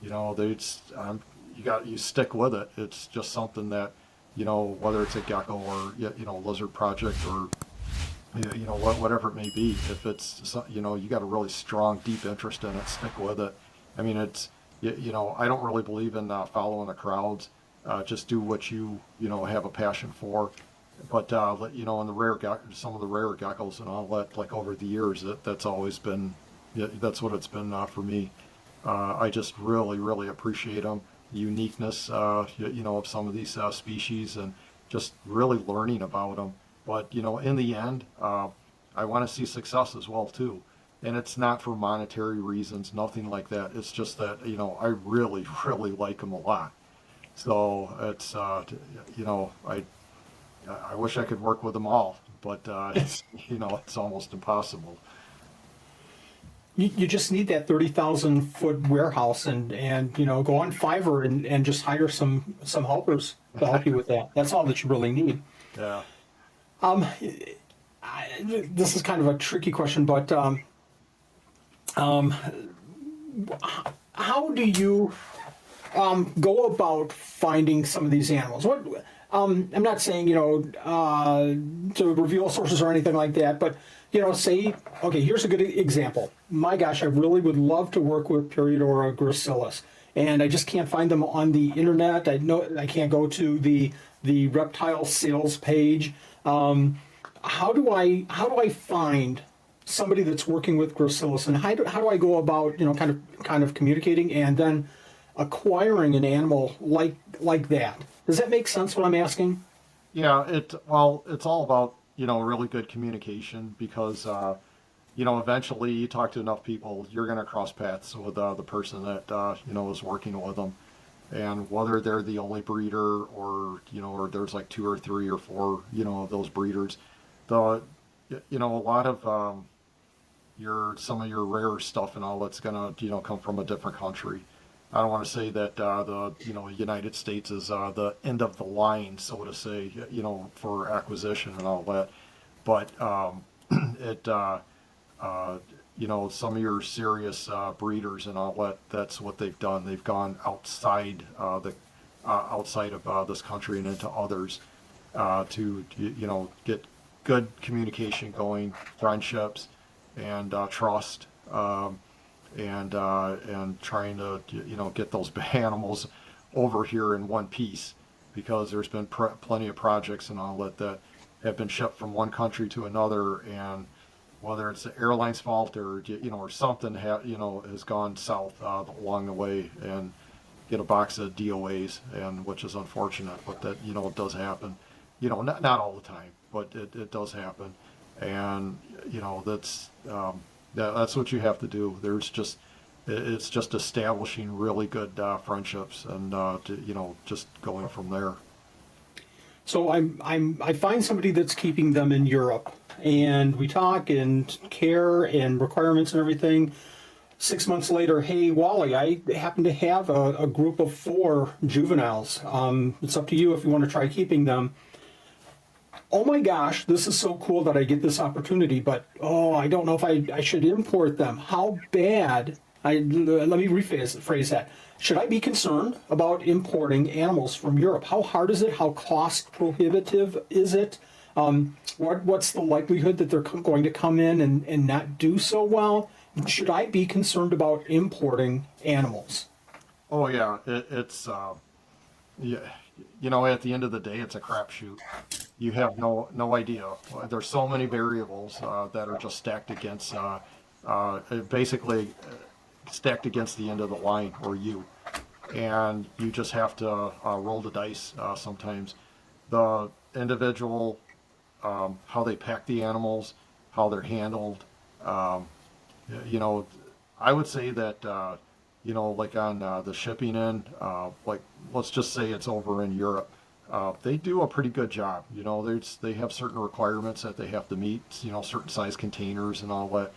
you stick with it. It's just something that whether it's a gecko or lizard project or whatever it may be. If it's you got a really strong, deep interest in it, stick with it. I mean, I don't really believe in following the crowds. Just do what you have a passion for. But in some of the rare geckos and all that, like over the years, that's always been, that's what it's been for me. I just really, really appreciate them, the uniqueness, of some of these species, and just really learning about them. But in the end, I want to see success as well too, and it's not for monetary reasons, nothing like that. It's just that I really, really like them a lot. So it's I wish I could work with them all, but it's it's almost impossible. You just need that 30,000 foot warehouse and go on Fiverr and just hire some helpers to help you with that. That's all that you really need. Yeah. This is kind of a tricky question, but how do you go about finding some of these animals? What I'm not saying to reveal sources or anything like that, but say okay, here's a good example. My gosh, I really would love to work with Periodora gracilis, and I just can't find them on the internet. I know I can't go to the reptile sales page. How do I find somebody that's working with gracilis, and how do I go about kind of communicating and then acquiring an animal like that? Does that make sense what I'm asking? Yeah, well, it's all about, really good communication because, eventually you talk to enough people, you're going to cross paths with the person that, is working with them. And whether they're the only breeder or there's like two or three or four, of those breeders, the, a lot of, some of your rare stuff and all that's gonna come from a different country. I don't want to say that the United States is the end of the line, so to say, for acquisition and all that, but it some of your serious breeders and all that, that's what they've done. They've gone outside the outside of this country and into others to get good communication going, friendships, and trust, and trying to get those animals over here in one piece, because there's been plenty of projects and all that have been shipped from one country to another, and whether it's the airline's fault or something has gone south along the way, and get a box of DOAs, and which is unfortunate, but that it does happen. Not all the time, but it does happen, and that's what you have to do. It's just establishing really good friendships, and just going from there. So I find somebody that's keeping them in Europe, and we talk and care and requirements and everything. 6 months later, hey Wally, I happen to have a group of 4 juveniles. It's up to you if you want to try keeping them. Oh my gosh, this is so cool that I get this opportunity, but oh, I don't know if I should import them. How bad? Let me phrase that. Should I be concerned about importing animals from Europe? How hard is it? How cost prohibitive is it? What's the likelihood that they're going to come in and not do so well? Should I be concerned about importing animals? Oh yeah, it's yeah, at the end of the day, it's a crapshoot. You have no idea. There's so many variables that are just stacked against, basically stacked against the end of the line, or you, and you just have to roll the dice sometimes. The individual, how they pack the animals, how they're handled. Um, you know, I would say that like on the shipping end, like let's just say it's over in Europe. They do a pretty good job. They have certain requirements that they have to meet. Certain size containers and all that,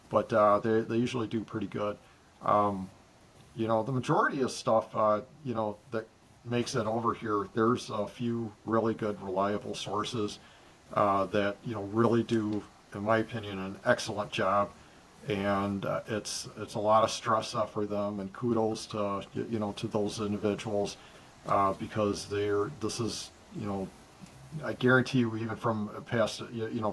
but they usually do pretty good. Um, the majority of stuff, that makes it over here, there's a few really good, reliable sources that really do, in my opinion, an excellent job. And it's a lot of stress for them, and kudos to to those individuals, because this is, I guarantee you, even from past,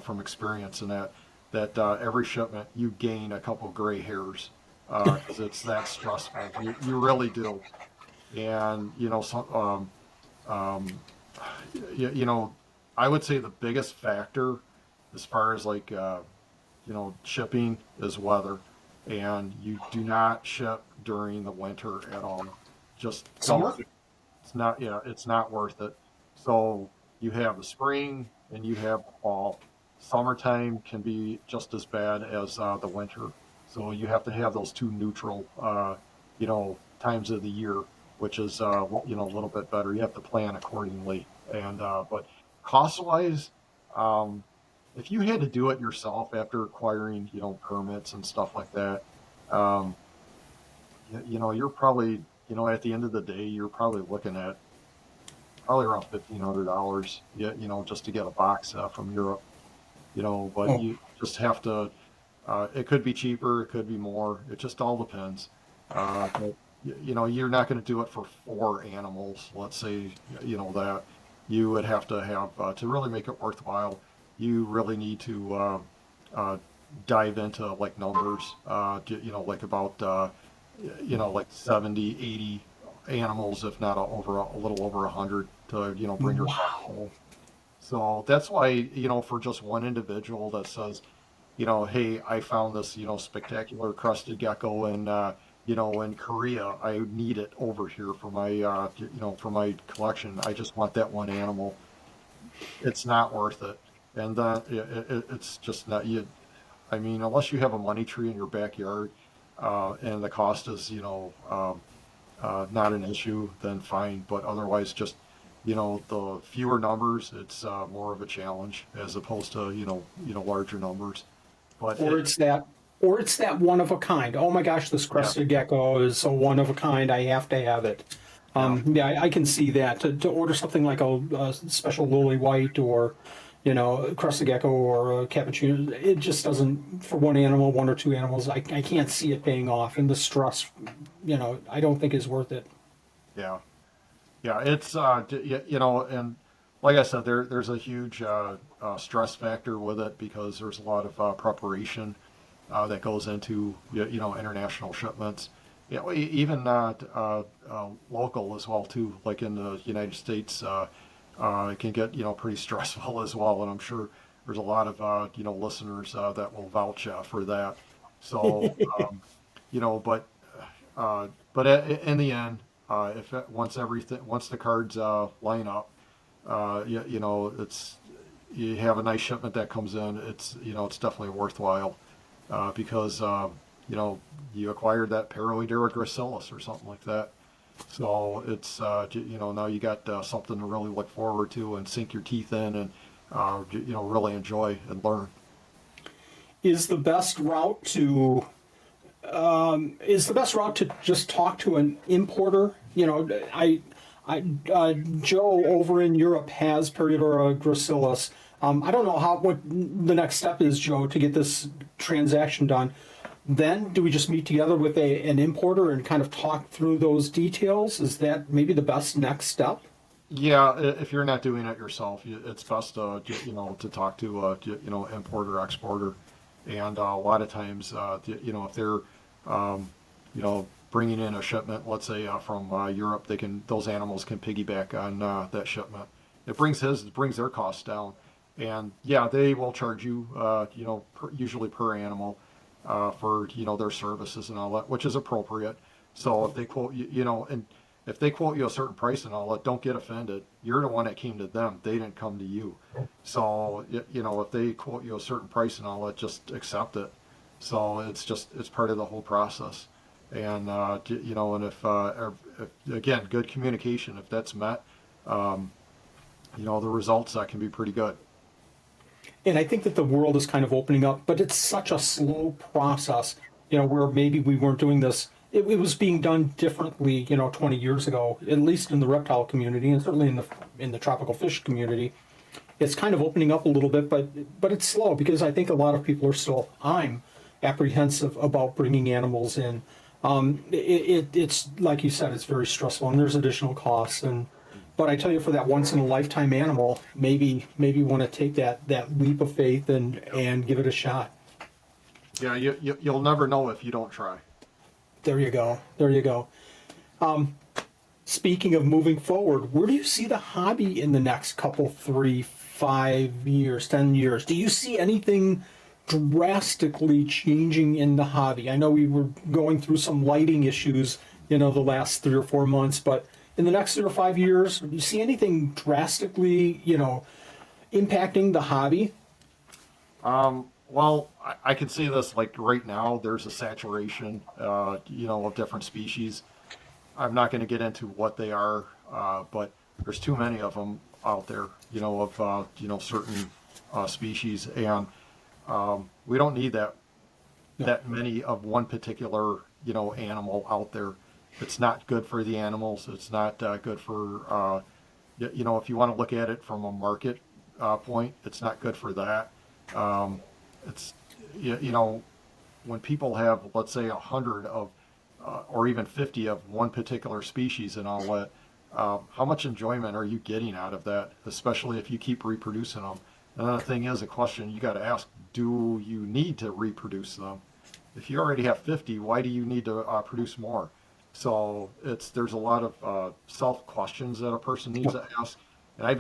from experience, and that every shipment you gain a couple gray hairs, because it's that stressful. You really do. And um, I would say the biggest factor, as far as like shipping, is weather, and you do not ship during the winter at all. Just don't. Summer? It's not, yeah, it's not worth it. So you have the spring and you have the fall. Summertime can be just as bad as the winter. So you have to have those two neutral, times of the year, which is, a little bit better. You have to plan accordingly. And, but cost wise, um, if you had to do it yourself after acquiring, permits and stuff like that, um, you're probably, at the end of the day, you're probably looking at probably around $1,500, yeah, just to get a box from Europe, but Oh, you just have to, it could be cheaper, it could be more, it just all depends. But you're not going to do it for four animals. Let's say, that you would have to have to really make it worthwhile. You really need to uh, dive into like numbers, like about, like 70, 80 animals, if not a little over 100 to, bring your cost Wow. down. So that's why, for just one individual that says, hey, I found this, spectacular crested gecko in Korea. I need it over here for for my collection. I just want that one animal. It's not worth it. And it's just not you. I mean, unless you have a money tree in your backyard, and the cost is, not an issue, then fine. But otherwise, just, the fewer numbers, it's more of a challenge as opposed to, larger numbers. But Or it's that, or it's that one of a kind. Oh my gosh, this yeah, crested gecko is so one of a kind. I have to have it. yeah, Yeah, I can see that. To order something like a special lily white or, crested gecko or a cappuccino, it just doesn't, for one animal, one or two animals, I can't see it paying off. And the stress, I don't think is worth it. yeah, yeah. It's and like I said, there's a huge stress factor with it because there's a lot of preparation that goes into international shipments. Yeah, even local as well too. Like in the United States, it can get pretty stressful as well. And I'm sure there's a lot of listeners that will vouch for that. So but in the end, if it, once the cards line up, it's you have a nice shipment that comes in. It's definitely worthwhile because you acquired that Paroidera gracilis or something like that. So it's now you got something to really look forward to and sink your teeth in and really enjoy and learn. Is the best route to is the best route to just talk to an importer? Joe over in Europe has Periodora gracilis. I don't know what the next step is, Joe, to get this transaction done. Then do we just meet together with an importer and kind of talk through those details? Is that maybe the best next step? Yeah, if you're not doing it yourself, it's best to talk to importer exporter, and a lot of times if they're bringing in a shipment, let's say from Europe, those animals can piggyback on that shipment. It brings their costs down, and yeah, they will charge you usually per animal for their services and all that, which is appropriate. So if they quote and if they quote you a certain price and all that, don't get offended. You're the one that came to them. They didn't come to you. So if they quote you a certain price and all that, just accept it. So it's part of the whole process. And and if again, good communication, if that's met, um, the results that can be pretty good. And I think that the world is kind of opening up, but it's such a slow process, where maybe we weren't doing this. It was being done differently, 20 years ago, at least in the reptile community and certainly in the tropical fish community. It's kind of opening up a little bit, but it's slow because I think a lot of people are still, I'm apprehensive about bringing animals in. It's like you said, it's very stressful and there's additional costs. But I tell you, for that once in a lifetime animal, maybe want to take that leap of faith and give it a shot. Yeah, you'll never know if you don't try. There you go. There you go. Speaking of moving forward, where do you see the hobby in the next couple, 3, 5 years, 10 years? Do you see anything drastically changing in the hobby? I know we were going through some lighting issues, the last 3 or 4 months, but in the next 3 or 5 years, do you see anything drastically, impacting the hobby? Well, I can see this like right now. There's a saturation, of different species. I'm not going to get into what they are, but there's too many of them out there, of certain species, and we don't need No. that many of one particular animal out there. It's not good for the animals. It's not good for if you want to look at it from a market point, it's not good for that. It's you know when people have, let's say, 100 of or even 50 of one particular species and all that, how much enjoyment are you getting out of that, especially if you keep reproducing them? And then the thing is, a question you got to ask, do you need to reproduce them? If you already have 50, why do you need to produce more? So there's a lot of self questions that a person needs to ask. And I've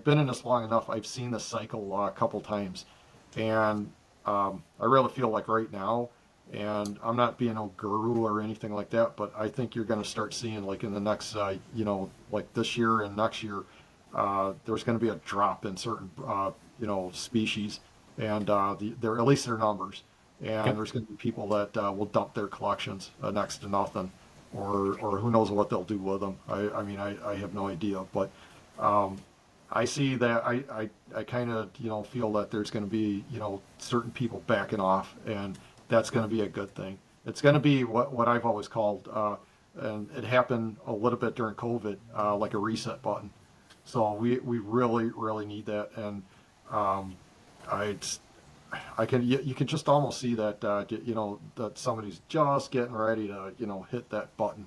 been in this long enough. I've seen this cycle a couple times, and I really feel like right now, and I'm not being no guru or anything like that, but I think you're going to start seeing like in the next, like this year and next year, there's going to be a drop in certain, species, and they're at least their numbers. And there's going to be people that will dump their collections next to nothing, or who knows what they'll do with them. I mean, I have no idea, but I see that I kind of feel that there's going to be certain people backing off, and that's going to be a good thing. It's going to be what I've always called, and it happened a little bit during COVID, like a reset button. So we really need that, and I you can just almost see that that somebody's just getting ready to hit that button.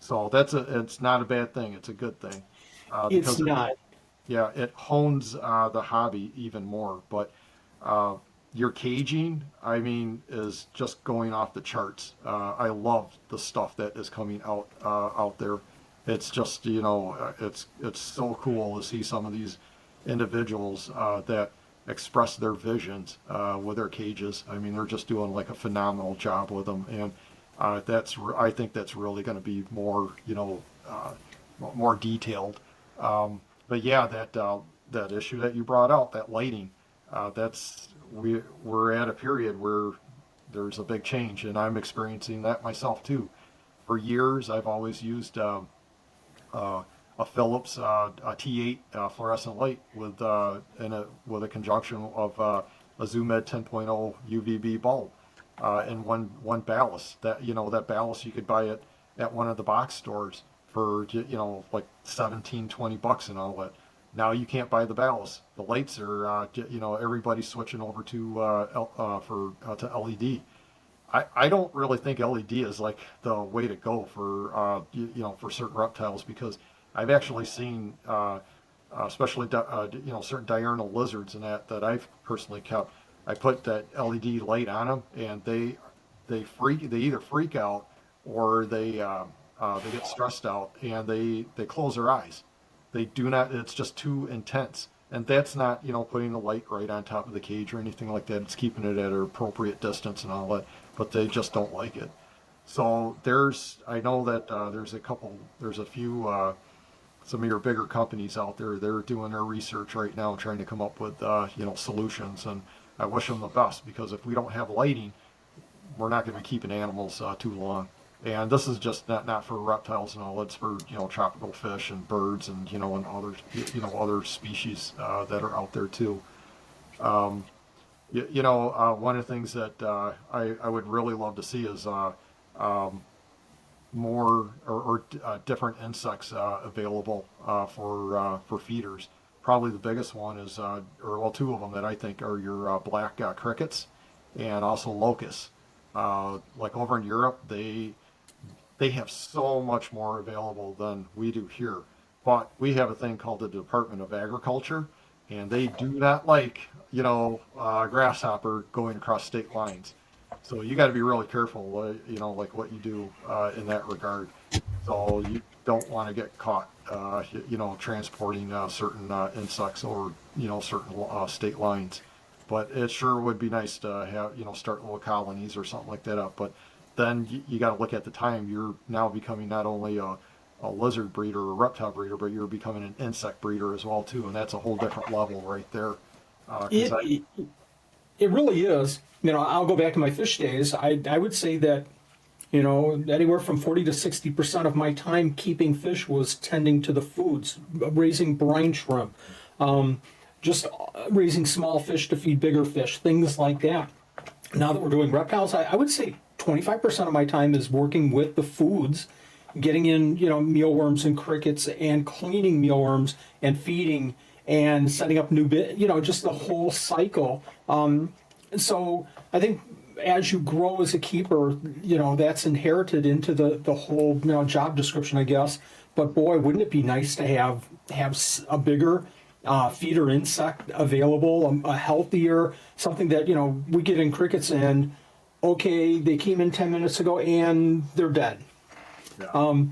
So it's not a bad thing. It's a good thing It's because not. yeah, it hones the hobby even more. But your caging, I mean, is just going off the charts. I love the stuff that is coming out there. It's just it's so cool to see some of these individuals that express their visions with their cages. I mean, they're just doing like a phenomenal job with them, and I think that's really going to be more more detailed. But yeah, that issue that you brought out, that lighting, we're at a period where there's a big change, and I'm experiencing that myself too. For years, I've always used a Philips a T8 fluorescent light with with a conjunction of a Zoom Ed 10.0 UVB bulb and one ballast. That ballast you could buy it at one of the box stores for like 17, $20 and all that. Now you can't buy the ballast. The lights are everybody's switching over to LED. I don't really think LED is like the way to go for for certain reptiles, because I've actually seen especially certain diurnal lizards and that I've personally kept. I put that LED light on them, and they either freak out, or they get stressed out, and they close their eyes. They do not. It's just too intense. And that's not, putting the light right on top of the cage or anything like that. It's keeping it at an appropriate distance and all that, but they just don't like it. So I know that there's a few, some of your bigger companies out there. They're doing their research right now, trying to come up with, solutions. And I wish them the best, because if we don't have lighting, we're not going to be keeping animals too long. And this is just not for reptiles and all. It's for tropical fish and birds and and other species that are out there too. One of the things that I would really love to see is more or different insects available for feeders. Probably the biggest one is, two of them that I think are your black crickets, and also locusts. Like over in Europe, they have so much more available than we do here. But we have a thing called the Department of Agriculture, and they do not like, grasshopper going across state lines. So you got to be really careful, like what you do in that regard. So you don't want to get caught, transporting certain insects over, certain state lines. But it sure would be nice to have, start little colonies or something like that up. But then you got to look at the time. You're now becoming not only a lizard breeder or a reptile breeder, but you're becoming an insect breeder as well too, and that's a whole different level right there. It, it really is. I'll go back to my fish days. I would say that, anywhere from 40 to 60% of my time keeping fish was tending to the foods, raising brine shrimp, just raising small fish to feed bigger fish, things like that. Now that we're doing reptiles, I would say 25% of my time is working with the foods, getting in, mealworms and crickets, and cleaning mealworms and feeding and setting up new just the whole cycle. So I think as you grow as a keeper, that's inherited into the whole job description, I guess. But boy, wouldn't it be nice to have a bigger feeder insect available, a healthier, something that we get in crickets and okay, they came in 10 minutes ago and they're dead. Yeah.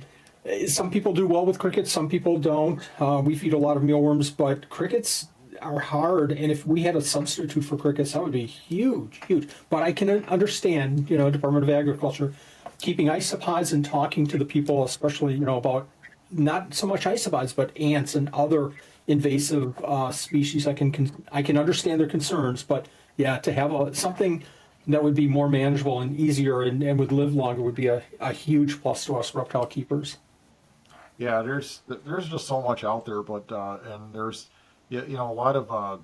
Some people do well with crickets, some people don't. We feed a lot of mealworms, but crickets are hard. And if we had a substitute for crickets, that would be huge, huge. But I can understand, Department of Agriculture keeping isopods and talking to the people, especially, about not so much isopods, but ants and other invasive species. I can understand their concerns, but yeah, to have something that would be more manageable and easier and would live longer would be a huge plus to us reptile keepers. Yeah, there's just so much out there, but and there's a lot of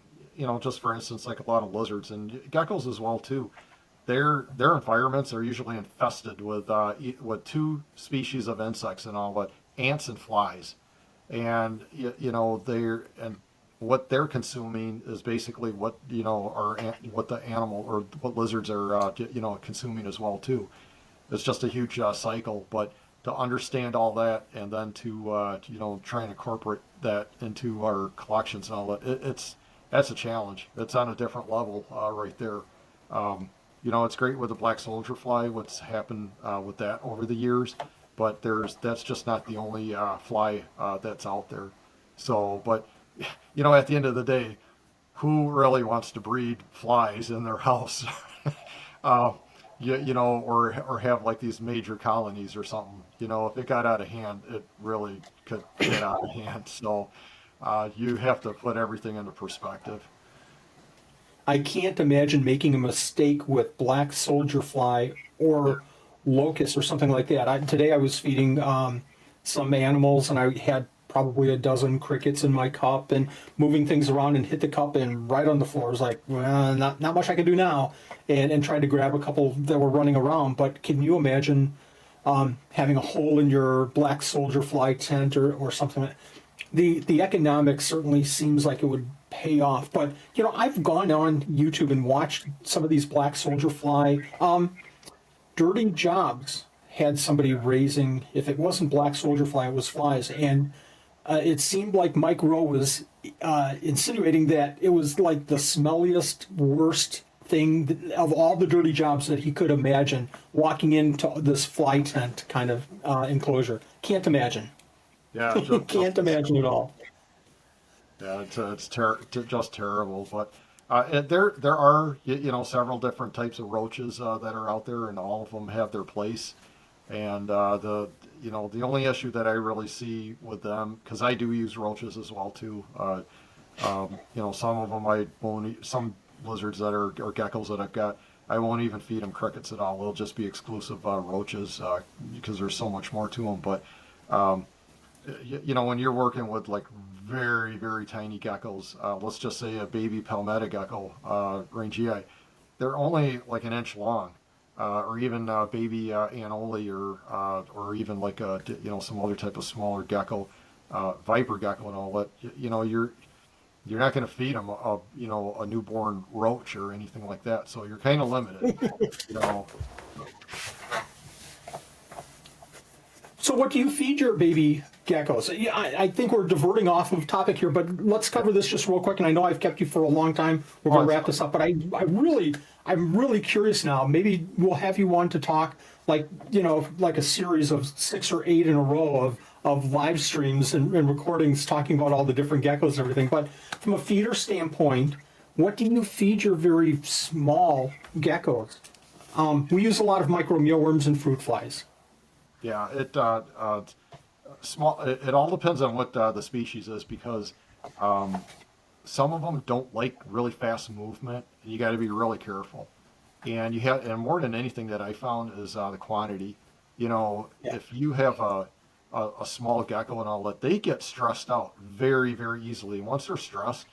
just for instance, like a lot of lizards and geckos as well too. Their environments are usually infested with two species of insects and all, but ants and flies, and they're and what they're consuming is basically what what the animal or what lizards are consuming as well too. It's just a huge cycle, but to understand all that and then to try and incorporate that into our collections and all that, that's a challenge. It's on a different level right there. It's great with the black soldier fly, what's happened with that over the years, but that's just not the only fly that's out there. So, but at the end of the day, who really wants to breed flies in their house? uh, or have like these major colonies or something. If it got out of hand, it really could get out of hand. So you have to put everything into perspective. I can't imagine making a mistake with black soldier fly or locust or something like that. Today I was feeding some animals and I had probably a dozen crickets in my cup and moving things around and hit the cup and right on the floor. I was like, well, not much I can do now, and tried to grab a couple that were running around. But can you imagine having a hole in your black soldier fly tent or something? The economics certainly seems like it would pay off. But I've gone on YouTube and watched some of these black soldier fly. Dirty Jobs had somebody raising, if it wasn't black soldier fly, it was flies, and it seemed like Mike Rowe was insinuating that it was like the smelliest, worst thing of all the dirty jobs that he could imagine walking into this fly tent kind of enclosure. Can't imagine. Yeah, Can't imagine at all. yeah, just terrible. But there are several different types of roaches that are out there, and all of them have their place. And the only issue that I really see with them, because I do use roaches as well too. Some of them I won't some lizards that are or geckos that I've got, I won't even feed them crickets at all. They'll just be exclusive roaches because there's so much more to them. But um, when you're working with like very, very tiny geckos, let's just say a baby palmetto gecko, rangii, they're only like an inch long, or even baby anole, or even like some other type of smaller gecko, viper gecko and all that. You're not going to feed them a newborn roach or anything like that. So you're kind of limited. you know. So, what do you feed your baby geckos? Yeah, I think we're diverting off of topic here, but let's cover this just real quick. And I know I've kept you for a long time. We're going to wrap this up, but I'm really curious now. Maybe we'll have you on to talk like a series of 6 or 8 in a row of live streams and recordings talking about all the different geckos and everything. But from a feeder standpoint, what do you feed your very small geckos? We use a lot of micro mealworms and fruit flies. Yeah, small. It all depends on what the species is because some of them don't like really fast movement. You got to be really careful, and more than anything that I found is the quantity. Yeah. If you have a small gecko and all that, they get stressed out very, very easily. Once they're stressed,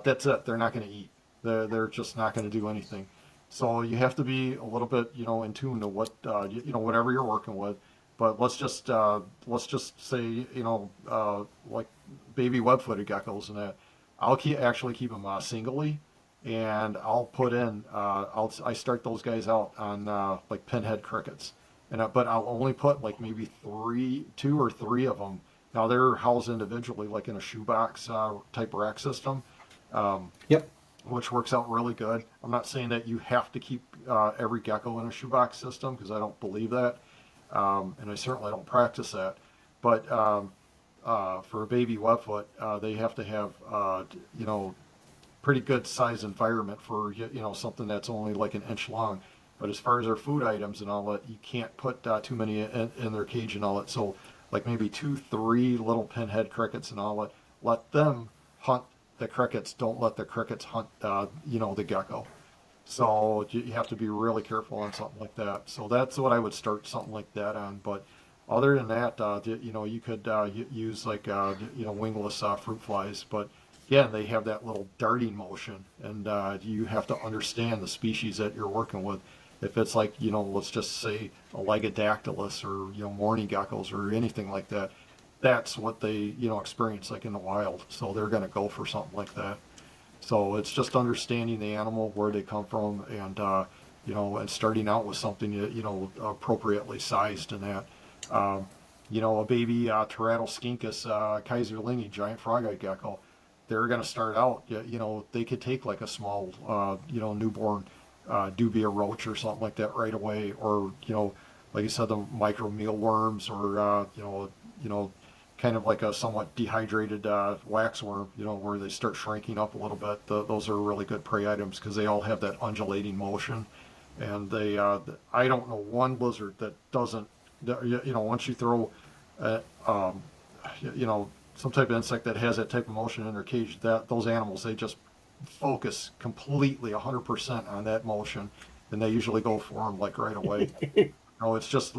that's it. They're not going to eat. They're just not going to do anything. So you have to be a little bit, in tune to what, whatever you're working with. But let's just say, like baby web-footed geckos and that, actually keep them singly, and I'll put in, I start those guys out on like pinhead crickets, but I'll only put like maybe two or three of them. Now they're housed individually, like in a shoebox type rack system, Yep. which works out really good. I'm not saying that you have to keep every gecko in a shoebox system because I don't believe that, and I certainly don't practice that. But for a baby webfoot, they have to have you know pretty good size environment for something that's only like an inch long. But as far as their food items and all that, you can't put too many in their cage and all that. So like maybe two, three little pinhead crickets and all that. Let them hunt the crickets. Don't let the crickets hunt the gecko. So you have to be really careful on something like that. So that's what I would start something like that on. But other than that, you could use like wingless fruit flies. But again, they have that little darting motion, and you have to understand the species that you're working with. If it's like let's just say a Legodactylus or mourning geckos or anything like that, that's what they experience like in the wild. So they're going to go for something like that. So it's just understanding the animal, where they come from, and and starting out with something appropriately sized in that. A baby Teratoscincus kaiserlingi, giant frog-eyed gecko, they're going to start out. They could take like a small newborn dubia roach or something like that right away, or like you said, the micro mealworms, or kind of like a somewhat dehydrated waxworm, where they start shrinking up a little bit. Those are really good prey items because they all have that undulating motion. And I don't know one lizard that doesn't, once you throw, um, some type of insect that has that type of motion in their cage, that those animals, they just focus completely 100% on that motion, and they usually go for them like right away. It's just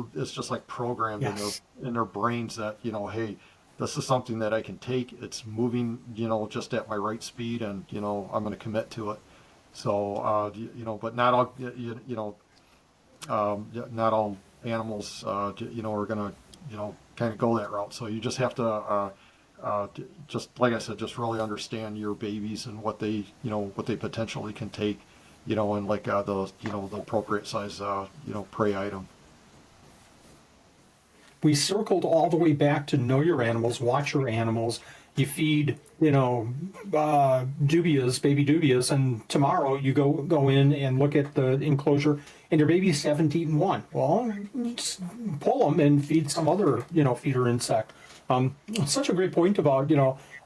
like programmed Yes. in their brains that hey, this is something that I can take. It's moving, just at my right speed, and I'm going to commit to it. So but not all not all animals are going to kind of go that route. So you just have to just like I said, just really understand your babies and what they potentially can take, and like the appropriate size prey item. We circled all the way back to know your animals, watch your animals. You feed, dubias, baby dubias, and tomorrow you go in and look at the enclosure, and your babies haven't eaten one. Well, just pull them and feed some other, feeder insect. Such a great point about,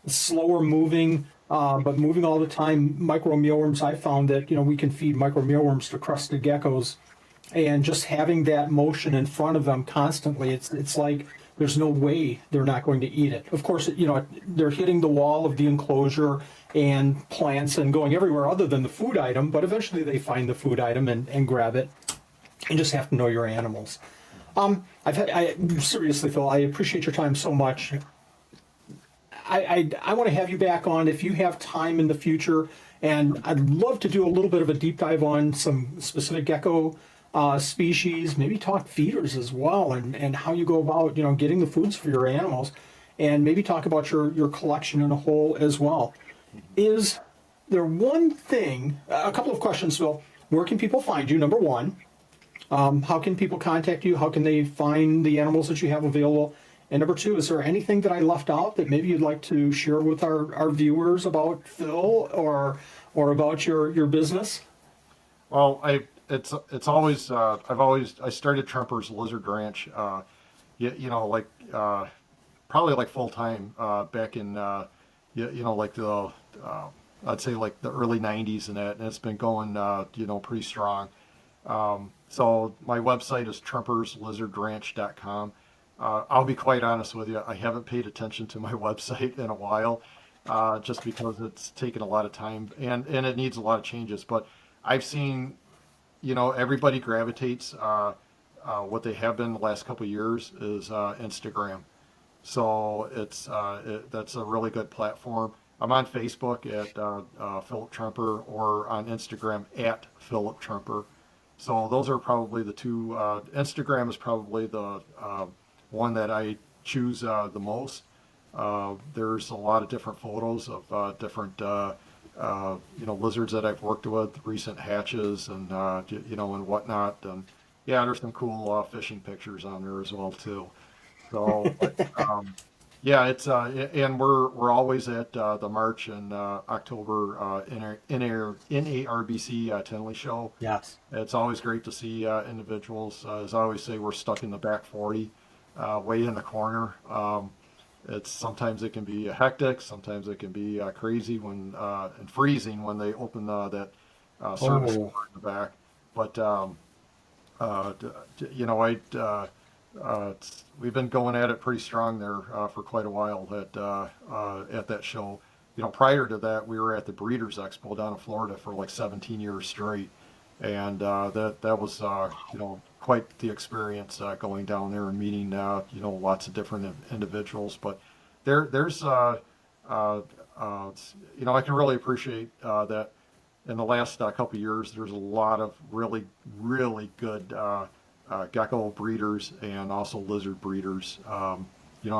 slower moving, but moving all the time. Micro mealworms. I found that we can feed micro mealworms to crested geckos, and just having that motion in front of them constantly, it's like there's no way they're not going to eat it. Of course, they're hitting the wall of the enclosure and plants and going everywhere other than the food item, but eventually they find the food item and grab it. You just have to know your animals. Seriously, Phil, I appreciate your time so much. I want to have you back on if you have time in the future, and I'd love to do a little bit of a deep dive on some specific gecko species, maybe talk feeders as well, and how you go about getting the foods for your animals, and maybe talk about your collection in a whole as well. Is there one thing? A couple of questions, Phil. Where can people find you? Number one, how can people contact you? How can they find the animals that you have available? And number two, is there anything that I left out that maybe you'd like to share with our viewers about Phil or about your business? Well, it's always I started Tremper's Lizard Ranch, like probably like full time back in like the I'd say like the early '90s and that, and it's been going pretty strong. So my website is tremperslizardranch.com. I'll be quite honest with you, I haven't paid attention to my website in a while, just because it's taken a lot of time and it needs a lot of changes. But I've seen, everybody gravitates. What they have been the last couple of years is Instagram. So that's a really good platform. I'm on Facebook at Philip Tremper, or on Instagram at Philip Tremper. So those are probably the two. Instagram is probably the one that I choose the most. There's a lot of different photos of different lizards that I've worked with, recent hatches, and and whatnot. And yeah, there's some cool fishing pictures on there as well too. So, yeah, and we're always at the March and October NARBC Tinley show. Yes. It's always great to see individuals. As I always say, we're stuck in the back 40, way in the corner. It's sometimes it can be hectic, sometimes it can be crazy when and freezing when they open that service Oh, door in the back. But I we've been going at it pretty strong there for quite a while at that show. Prior to that, we were at the Breeders' Expo down in Florida for like 17 years straight, and that was quite the experience going down there and meeting lots of different individuals. But there's I can really appreciate that in the last couple of years, there's a lot of really, really good gecko breeders and also lizard breeders. I'm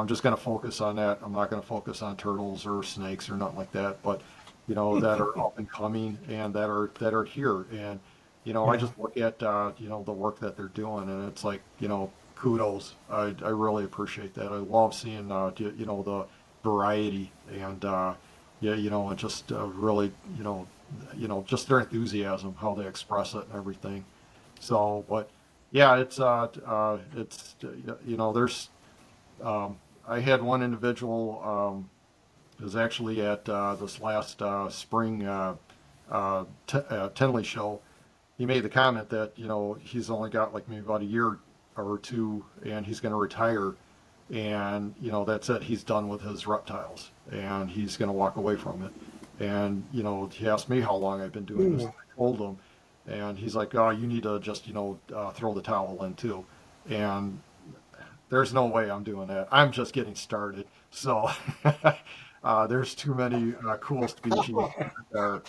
just going to focus on that. I'm not going to focus on turtles or snakes or nothing like that, but that are up and coming and that are here. And I yeah. just look at the work that they're doing, and it's like kudos. I really appreciate that. I love seeing the variety and and just really just their enthusiasm, how they express it and everything. So, but yeah, there's I had one individual was actually at this last spring Tinley show. He made the comment that he's only got like maybe about a year or two, and he's going to retire, and that's it. He's done with his reptiles, and he's going to walk away from it. And he asked me how long I've been doing this. Ooh. I told him, and he's like, "Oh, you need to just throw the towel in too." And there's no way I'm doing that. I'm just getting started. So there's too many cool species that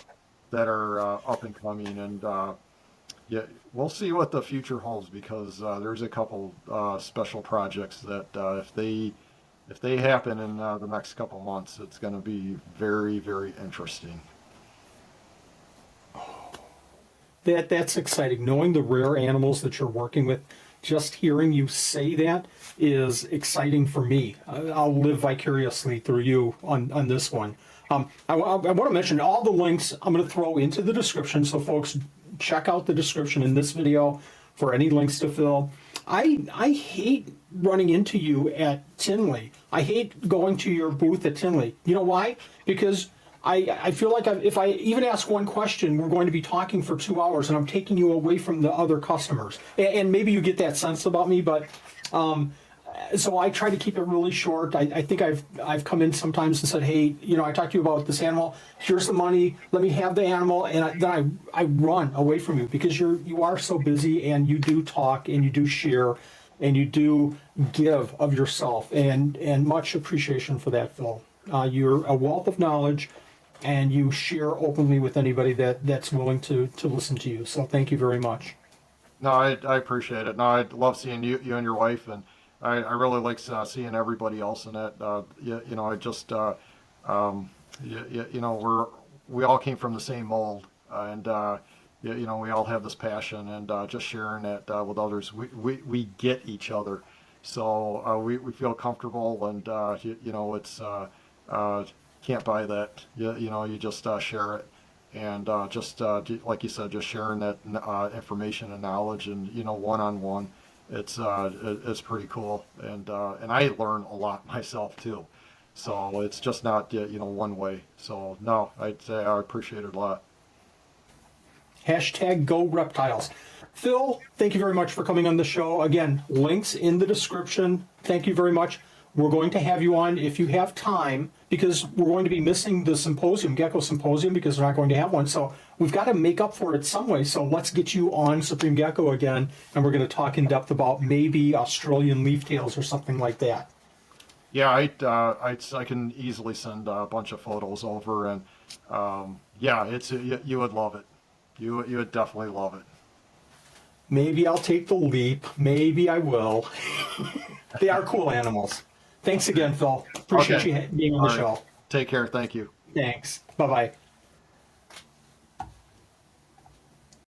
are up and coming, and yeah, we'll see what the future holds because there's a couple special projects that if they happen in the next couple months, it's going to be very, very interesting. That's exciting. Knowing the rare animals that you're working with, just hearing you say that is exciting for me. I'll live vicariously through you on this one. I want to mention all the links I'm going to throw into the description, so folks check out the description in this video for any links to Phil. I hate running into you at Tinley. I hate going to your booth at Tinley. You know why? Because I feel like if I even ask one question, we're going to be talking for 2 hours, and I'm taking you away from the other customers. And maybe you get that sense about me, but so I try to keep it really short. I think I've come in sometimes and said, hey, I talked to you about this animal. Here's the money. Let me have the animal, and then I run away from you because you are so busy, and you do talk and you do share and you do give of yourself, and much appreciation for that, Phil. You're a wealth of knowledge, and you share openly with anybody that's willing to listen to you. So thank you very much. No, I appreciate it. No, I love seeing you and your wife, and I really like seeing everybody else in that. I just we all came from the same mold, and we all have this passion, and just sharing that with others. We get each other, so we feel comfortable, and it's can't buy that. You just share it, and just like you said, just sharing that information and knowledge, and one on one. It's pretty cool, and I learn a lot myself too. So it's just not one way. So no, I'd say I appreciate it a lot. Hashtag Go Reptiles. Phil, thank you very much for coming on the show. Again, links in the description. Thank you very much. We're going to have you on if you have time, because we're going to be missing the symposium, Gecko Symposium, because we're not going to have one. So we've got to make up for it some way. So let's get you on Supreme Gecko again, and we're going to talk in depth about maybe Australian leaftails or something like that. Yeah, I can easily send a bunch of photos over, and yeah, you would love it. You would definitely love it. Maybe I'll take the leap. Maybe I will. They are cool animals. Thanks again, Phil. Appreciate Okay. you being on the All right. show. Take care. Thank you. Thanks. Bye-bye.